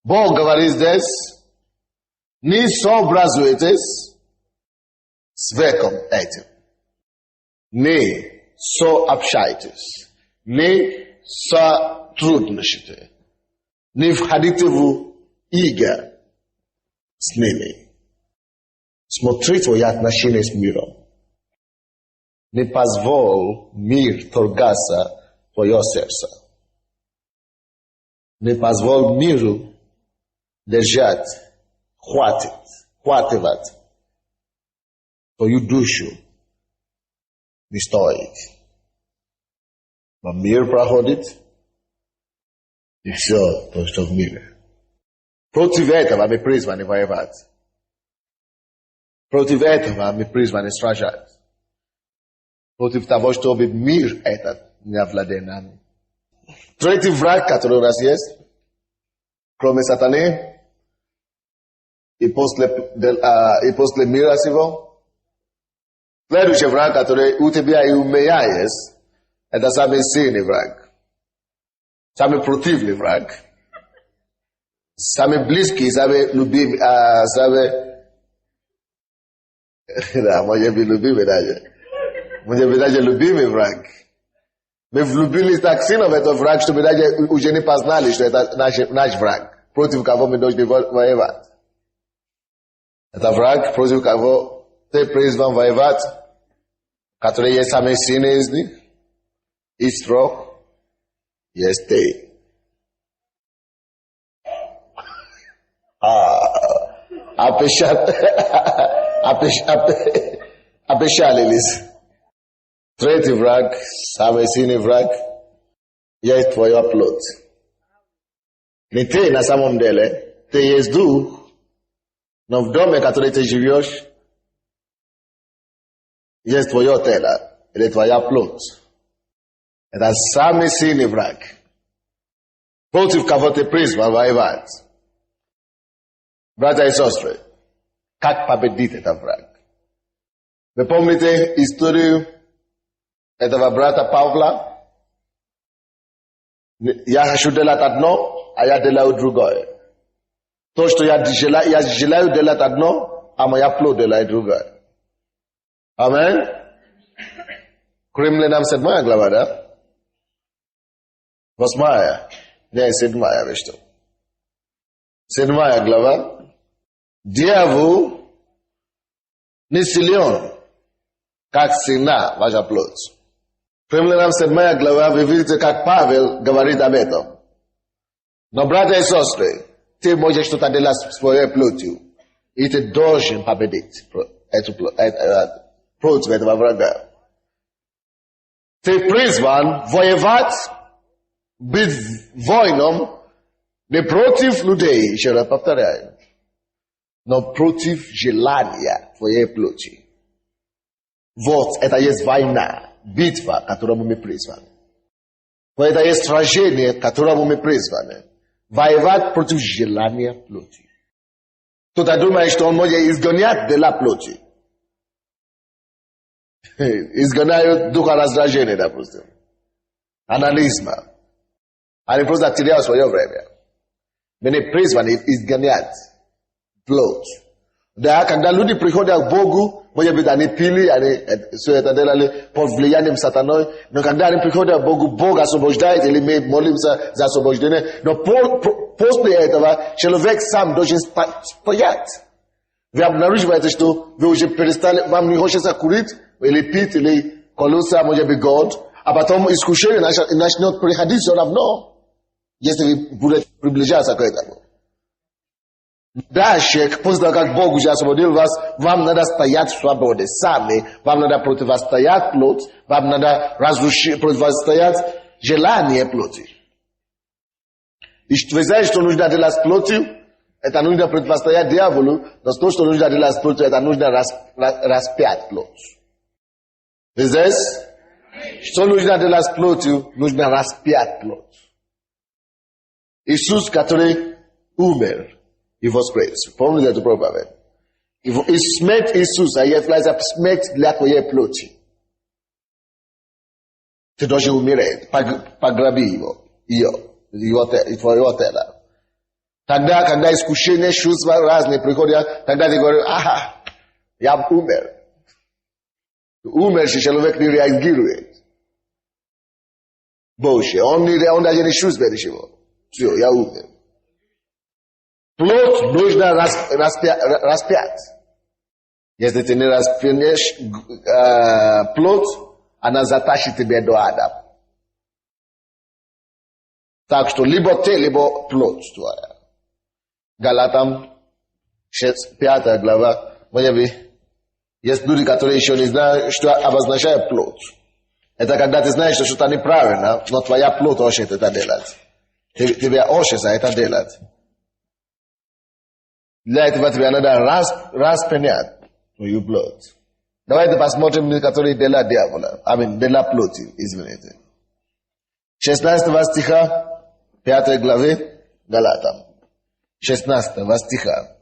Бог говорит здесь, не сообразуйтесь с веком этим. Не сообщайтесь, не сотрудничайте, не входите в игры с ними. Смотри твои отношения с миром. Не позволь мир торгаться твое сердце. Не позволь миру держать, хватывать твою душу. Не стоит. Но мир проходит, и все то, что в мире. Против этого мы призваны воевать. Против этого мы призваны сражать. Против того, чтобы мир этот не овладел нами. Третий враг, который у нас есть, кроме сатаны, и после мира сего, следующий враг, который у тебя и у меня есть, это самый сильный враг. Самый противный враг. Самый близкий, самый любимый, да, может быть любимый даже. Может быть даже любимый враг. Мы влюбились так сильно в этот враг, что мы даже уже не познали, что это наш враг, против кого мы должны воевать. Это враг, против кого ты призван воевать, который есть самый сильный из них, и строг, есть ты. Опечалились. Третий враг, самый сильный враг, jest twoja plot. Nie ty na samym dele, ty jest duch, no w domu, który ty żyjesz, jest twoja tela, jest twoja plot. Это самый сильный враг. Против кого ты призван воевать. Братья и сестры, как победить этот враг? Вы помните историю этого брата Павла? Я хочу делать одно, а я делаю другое. То, что я желаю делать одно, а моя плоть делает другое. Аминь? К Римлянам 7 глава, да? 8, не 7, виж что. 7 глава. Дьявол не силен, как сильна ваша плоть. Римлянам 7 глава, вы видите, как Павел говорит об этом. Но, братья и сестры, ты можешь что-то делать с своей плотью, и ты должен победить против этого врага. Ты призван воевать, быть воином не против людей, еще раз повторяю, но против желания твоей плоти. Вот это есть война, битва, к которому мы призваны. Вот это есть сражение, к которому мы призваны. Воевать против желания плоти. Кто-то думает, что он может изгонять дела плоти. Изгоняют духа раздражения, допустим. Анализма. Они просто теряют свое время. Мы не призваны изгонять плоть. Да, когда люди приходят к Богу, может быть, они пили, они все это делали под влиянием сатаны, но когда они приходят к Богу, Бог освобождает, или мы молимся за освобождение, но после этого человек сам должен стоять. Вы обнаруживаете, что вы уже перестали, вам не хочется курить, или пить, или колоться, может быть, год, а потом искушение начнет приходить все равно, если вы будете приближаться к этому. Дальше, после того, как Бог уже освободил вас, вам надо стоять в свободе сами, вам надо противостоять плоть, вам надо противостоять желание плоти. И вы знаете, что нужно делать с плотью? Это нужно противостоять дьяволу, но то, что нужно делать с плотью, это нужно распять плоть. Вы здесь? Что нужно делать с плотью? Нужно распять плоть. Иисус, который умер и воскрес. Помните эту проповедь? И смерть Иисуса является смерть для твоей плоти. Ты должен умереть. Пограби его. Твоего тела. Тогда, когда искушения, чувства разные приходят, тогда ты говоришь, ага, я умер. Умерший человек не реагирует. Больше. Он даже не чувствует ничего. Все, я умер. Плоть нужно распять. Если ты не распнешь плоть, она затащит тебя до ада. Так что либо ты, либо плоть твоя. Галатам 5 глава. Может быть, есть люди, которые еще не знают, что обозначает плоть. Это когда ты знаешь, что что-то неправильно, но твоя плоть хочет это делать. Тебя хочется это делать. Для этого тебе надо распенять твою плоть. Давайте посмотрим, которые дела дьявола. Дела плоти, извините. 16 стиха 5 главы Галатам. 16 стиха.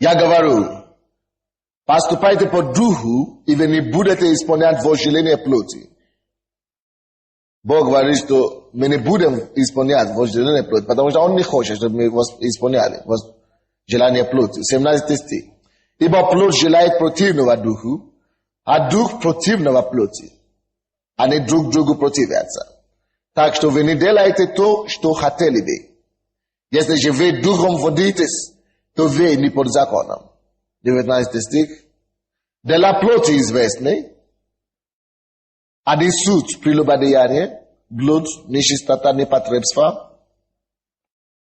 Я говорю, поступайте по духу, и вы не будете исполнять вожделение плоти. Бог говорит, что мы не будем исполнять вожделение плоти, потому что Он не хочет, чтобы мы исполняли желание плоти. 17 стих. Ибо плоть желает противного духу, а дух противного плоти. Они друг другу противятся. Так что вы не делаете то, что хотели бы. Если же вы духом водитесь, то вы не под законом. 19 стих. Дела плоти известны. Они суть прелюбодеяние, блуд, нечистота, непотребство,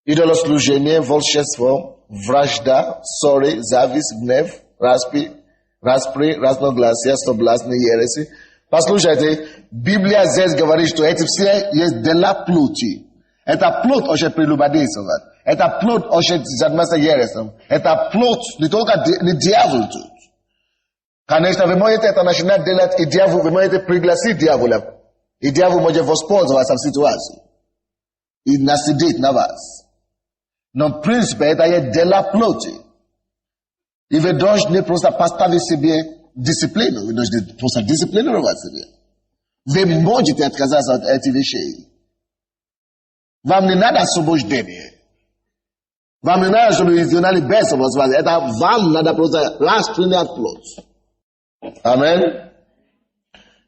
идолослужение, волшебство, вражда, ссоры, зависть, гнев, распри, разногласия, соблазны, ереси. Послушайте, Библия здесь говорит, что эти все есть дела плоти. Это плоть очень прелюбодействовать. Это плоть очень заниматься ересом. Это плоть не только не дьявол тут. Конечно, вы можете это начинать делать, и дьявол, вы можете пригласить дьявола. И дьявол может воспользоваться в ситуации. И насидеть на вас. Но в принципе это есть дела плоти. И вы должны просто поставить себе дисциплину. Вы должны просто дисциплинировать себя. Вы можете отказаться от этих вещей. Вам не надо освобождение. Вам не надо, чтобы вы знали без освобождения. Это вам надо просто распространять плоть. Аминь.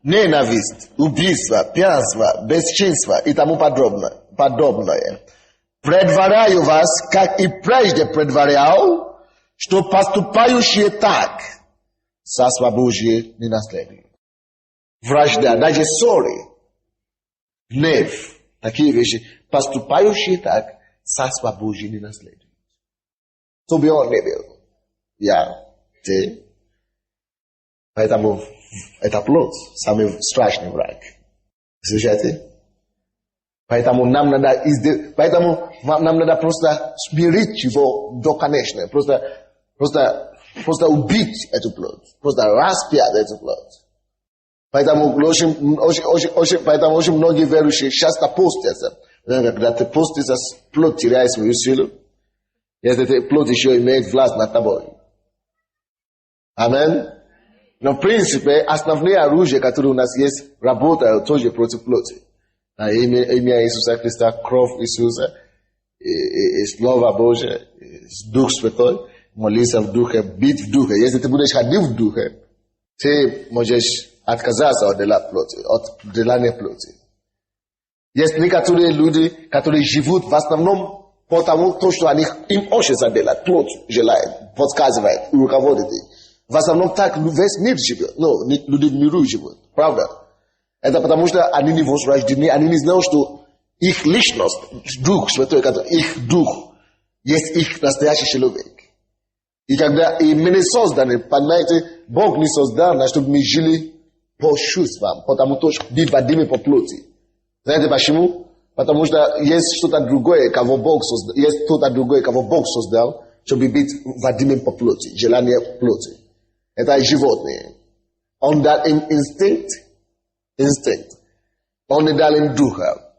Ненависть, убийство, пьянство, бесчинство и тому подобное. Предваряю вас, как и прежде предварял, что поступающие так Царство Божие не наследуют. Вражда, даже ссоры, гнев, такие вещи, поступающие так Царство Божие не наследуют. Кто бы он не был, я, ты. Поэтому это плоть, самый страшный враг. Слышите? Поэтому нам надо просто смирить его до конечного. Просто убить эту плоть. Просто распять эту плоть. Поэтому очень многие верующие часто постятся. Когда ты постишься, плоть теряет свою силу. Если ты плоть еще имеет власть над тобой. Аминь. Но в принципе, основные оружия, которые у нас есть, работают тоже против плоти. Имя Иисуса Христа, кровь Иисуса, и Слово Божие, и Дух Святой, молиться в Духе, бить в Духе. Если ты будешь ходить в Духе, ты можешь отказаться от дела плоти, от делания плоти. Есть некоторые люди, которые живут в основном потому, что им очень делать, плоть желает, подсказывает, руководит. В основном так весь мир живет. Ну, люди в миру живут. Правда? Это потому, что они не возрождены, они не знают, что их личность, Дух Святой, их Дух, есть их настоящий человек. И когда мы не созданы, понимаете, Бог не создал нас, чтобы мы жили по чувствам, потому что быть водимы по плоти. Знаете почему? Потому что есть что-то другое, кого Бог создал, есть что-то другое, кого Бог создал, чтобы быть водимым по плоти, желание плоти. Это животные. Он дал им инстинкт. Он не дал им духа.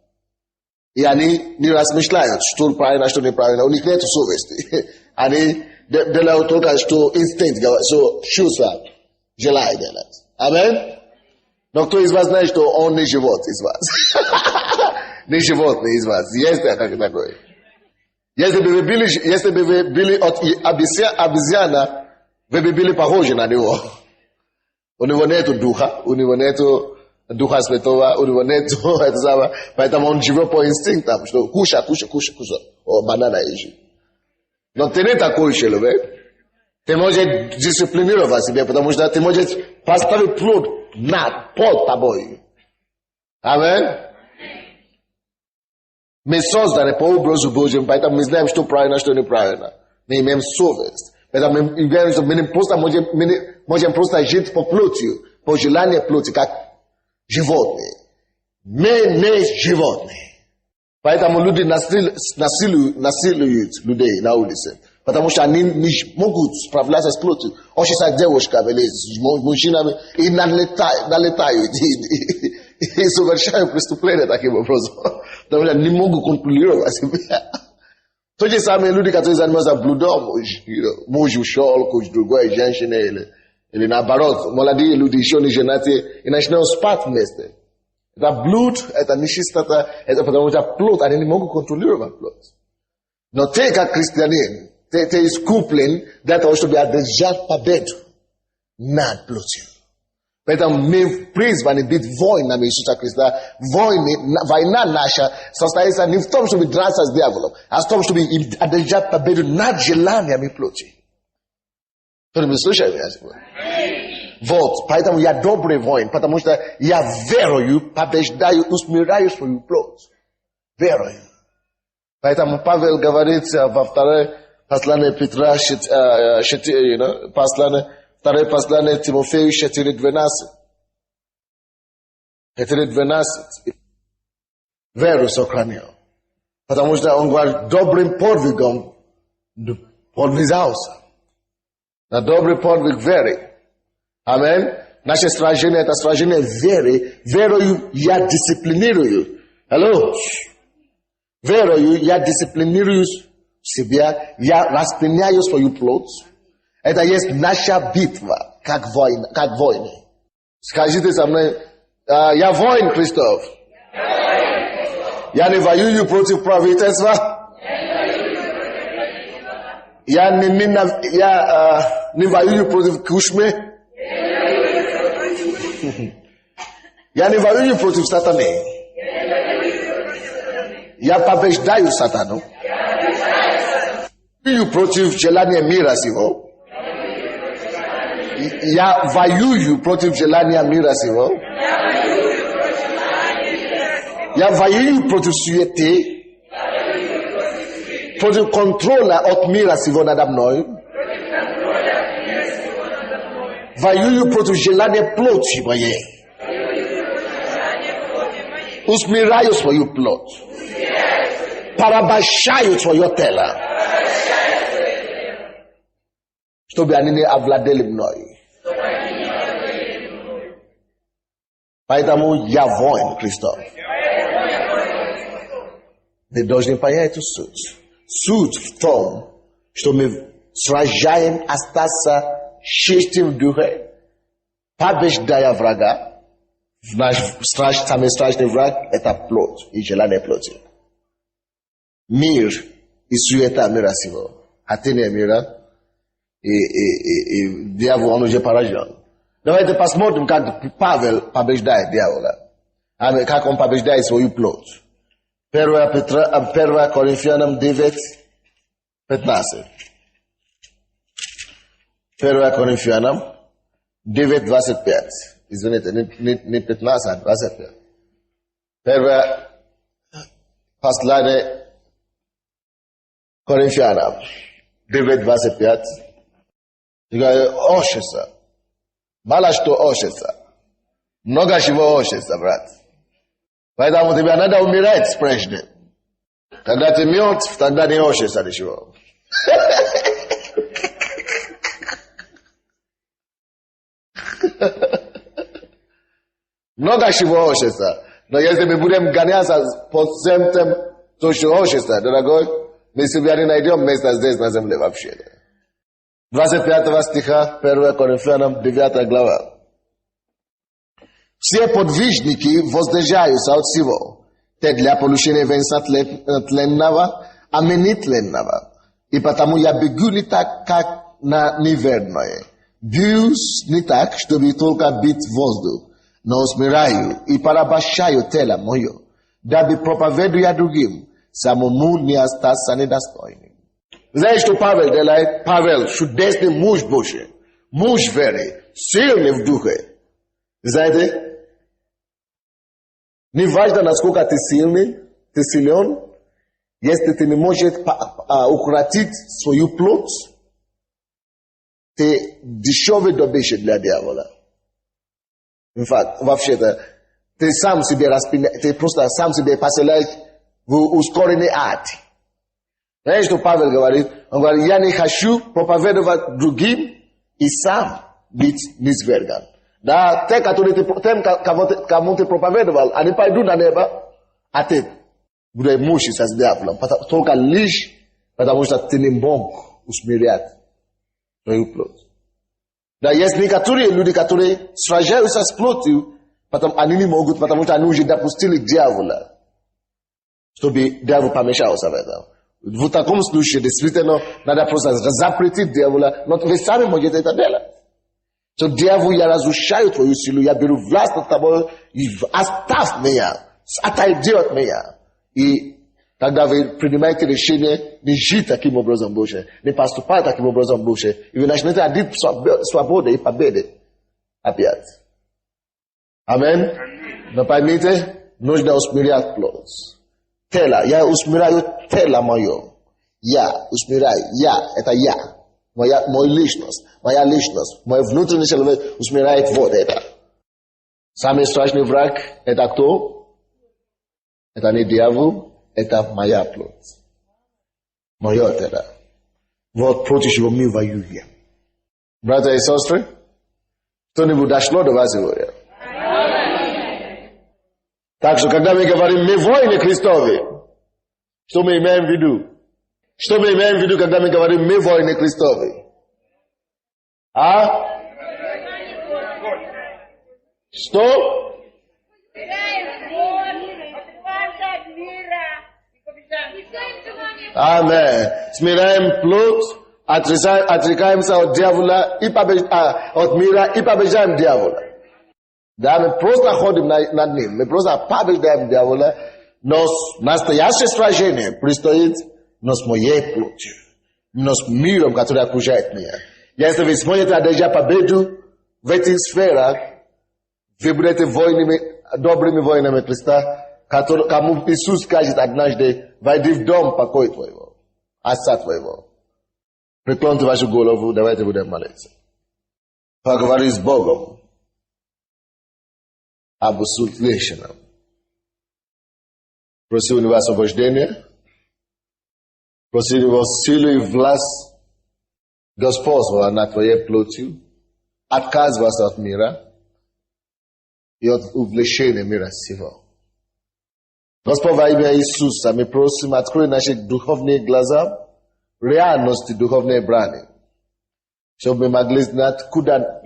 И они не размышляют, что правильно, что неправильно. У них нет совести. Они делают только, что инстинкт, что чувства желают делать. Аминь? Но кто из вас знает, что он не живот из вас? Не животный из вас. Есть такое. Если бы вы были от обезьяна, вы бы были похожи на него. У него нету духа, у него нету духа святого, у него нету это самое. Поэтому он живет по инстинктам, что куша. О, банана ищи. Но ты не такой человек. Ты можешь дисциплинировать себя, потому что ты можешь поставить плод под тобой. Аминь. Мы созданы по образу Божьему, поэтому мы знаем, что правильно, что неправильно. Мы имеем совесть. Поэтому мы можем просто жить по плоти, по желанию плоти, как животные. Мы не животные. Поэтому люди насилуют людей на улице. Потому что они не могут справляться с плотью. Очень с девушками или с мужчинами и налетают и совершают преступления таким образом. Потому что не могут контролировать себя. То же самое люди, которые занимаются блудом, муж ушел, к другой женщине или наоборот, молодые люди еще не женаты и начинают спать вместе. Это блуд, это нечистота, это потому что плод, они не могут контролировать плод. Но ты, как христианин, ты искуплен для того, чтобы одержать победу над плотью. Поэтому мы призваны быть воинами Иисуса Христа. Война наша состоится не в том, чтобы драться с дьяволом, а в том, чтобы одержать победу над желаниями плоти. Кто-нибудь слышит меня сегодня? Вот, поэтому я добрый воин, потому что я верою, побеждаю, усмиряю свою плоть. Верою. Поэтому Павел говорит во второй послании Петра, второе послание Тимофею 4:12. это 12. Веру сохранил. Потому что он говорит, добрым подвигом подвязался. На добрый подвиг веры. Аминь. Наше сражение — это сражение веры. Верою я дисциплинирую. Алло. Верою я дисциплинирую себя. Я распыняю свою плоть. Это есть наша битва, как войны. Скажите со мной, я воин Христов. Я не воюю против правительства. Я не воюю против Кушмы. Я не воюю против сатаны. Я побеждаю сатану. Воюю против желания мира сего. Я воюю против желания мира сего. Я воюю против суеты, против контроля от мира сего надо мной. Воюю против желания плоти моей. Усмиряю свою плоть. Порабощаю свое тело. Чтобы они не овладели мной. Поэтому я воин Христов. Вы должны понять эту суть. Суть в том, что мы сражаем остаться чистым в духе, побеждая врага. Наш самый страшный враг — это плоть и желание плоти. Мир и суета мира сего. Хотение мира и дьявол, он уже поражен. Давайте посмотрим, как Павел побеждает дьявола. Как он побеждает свою плоть. 1 Коринфянам 9, 15. 1 Коринфянам 9, 25. Извините, не 15, а 25. Первое послание Коринфянам 9, 25. И говорит, ошится. Мало что ошится. Много чего ошится, брат. Поэтому тебе надо умирать прежде. Когда ты мертв, тогда не ошится ничего. Много чего ошится. Но если мы будем гоняться по всем тем, то что ошится, дорогой, мы себя не найдем места здесь на земле вообще. 25 стиха, 1 Коринфянам, 9 глава. Все подвижники воздержаются от всего, те для получения венца тленного, а мне не тленного. И потому я бегу не так, как на неверное. Бьюсь не так, чтобы только бить воздух, но усмиряю и порабощаю тело мое, дабы проповедуя другим, самому не остаться недостойным. Знаешь, что Павел делает? Павел, чудесный муж Божий, муж веры, сильный в духе. Знаете, не важно, насколько ты сильный, ты силен, если ты не можешь укротить свою плоть, ты дешевый добыча для дьявола. Вообще-то, ты сам себе распинаешь, ты просто сам себе поселяешь в ускоренный ад. Знаешь, что Павел говорит? Он говорит, я не хочу проповедовать другим и сам быть низверган. Да, те, кому ты проповедовал, они пойдут на небо, а ты будешь мучиться с дьяволом. Только лишь потому, что ты не мог усмирять твою плоть. Да, есть некоторые люди, которые сражаются с плотью, они не могут, потому что они уже допустили дьявола, чтобы дьявол помешался в этом. В таком случае, действительно, надо просто запретить дьявола, но вы сами можете это делать. So, дьявол, я разрушаю твою силу, я беру власть над тобой, и оставь меня, отойди от меня. И тогда вы принимаете решение не жить таким образом больше, не поступать таким образом больше, и вы начнете одеть свободы и победы опять. Аминь. Но поймите, нужно усмирять плоть. Тело, я усмиряю тело мое. Я усмиряю, это я. Моя личность, мой внутренний человек усмиряет вот это. Самый страшный враг – это кто? Это не дьявол, это моя плоть. Мое тело. Вот против чего мы воюем. Братья и сестры, кто-нибудь дошло до вас сегодня? Так что, когда мы говорим, мы воины Христовы, что мы имеем в виду? Что мы имеем в виду, когда мы говорим, мы воины Христовы? А? Что? Аминь. Смираем плоть, отрекаемся от дьявола, от мира и побеждаем дьявола. Да, мы просто ходим над ним, мы просто побеждаем дьявола, но настоящее сражение предстоит но с моей плотью, но с миром, который окружает меня. Если вы сможете одержать победу в этих сферах, вы будете воинами, добрыми воинами Христа, кому Иисус скажет однажды, войди в дом покоя твоего, отца твоего. Преклоните вашу голову, давайте будем молиться. Поговори с Богом об услышанном. Проси у него освобождение, проси у него силу и власть господства над твоей плотью, отказываться от мира и от увлечения мира сего. Господь, во имя Иисуса, мы просим, открой наши духовные глаза, реальности духовной брани, чтобы мы могли знать, куда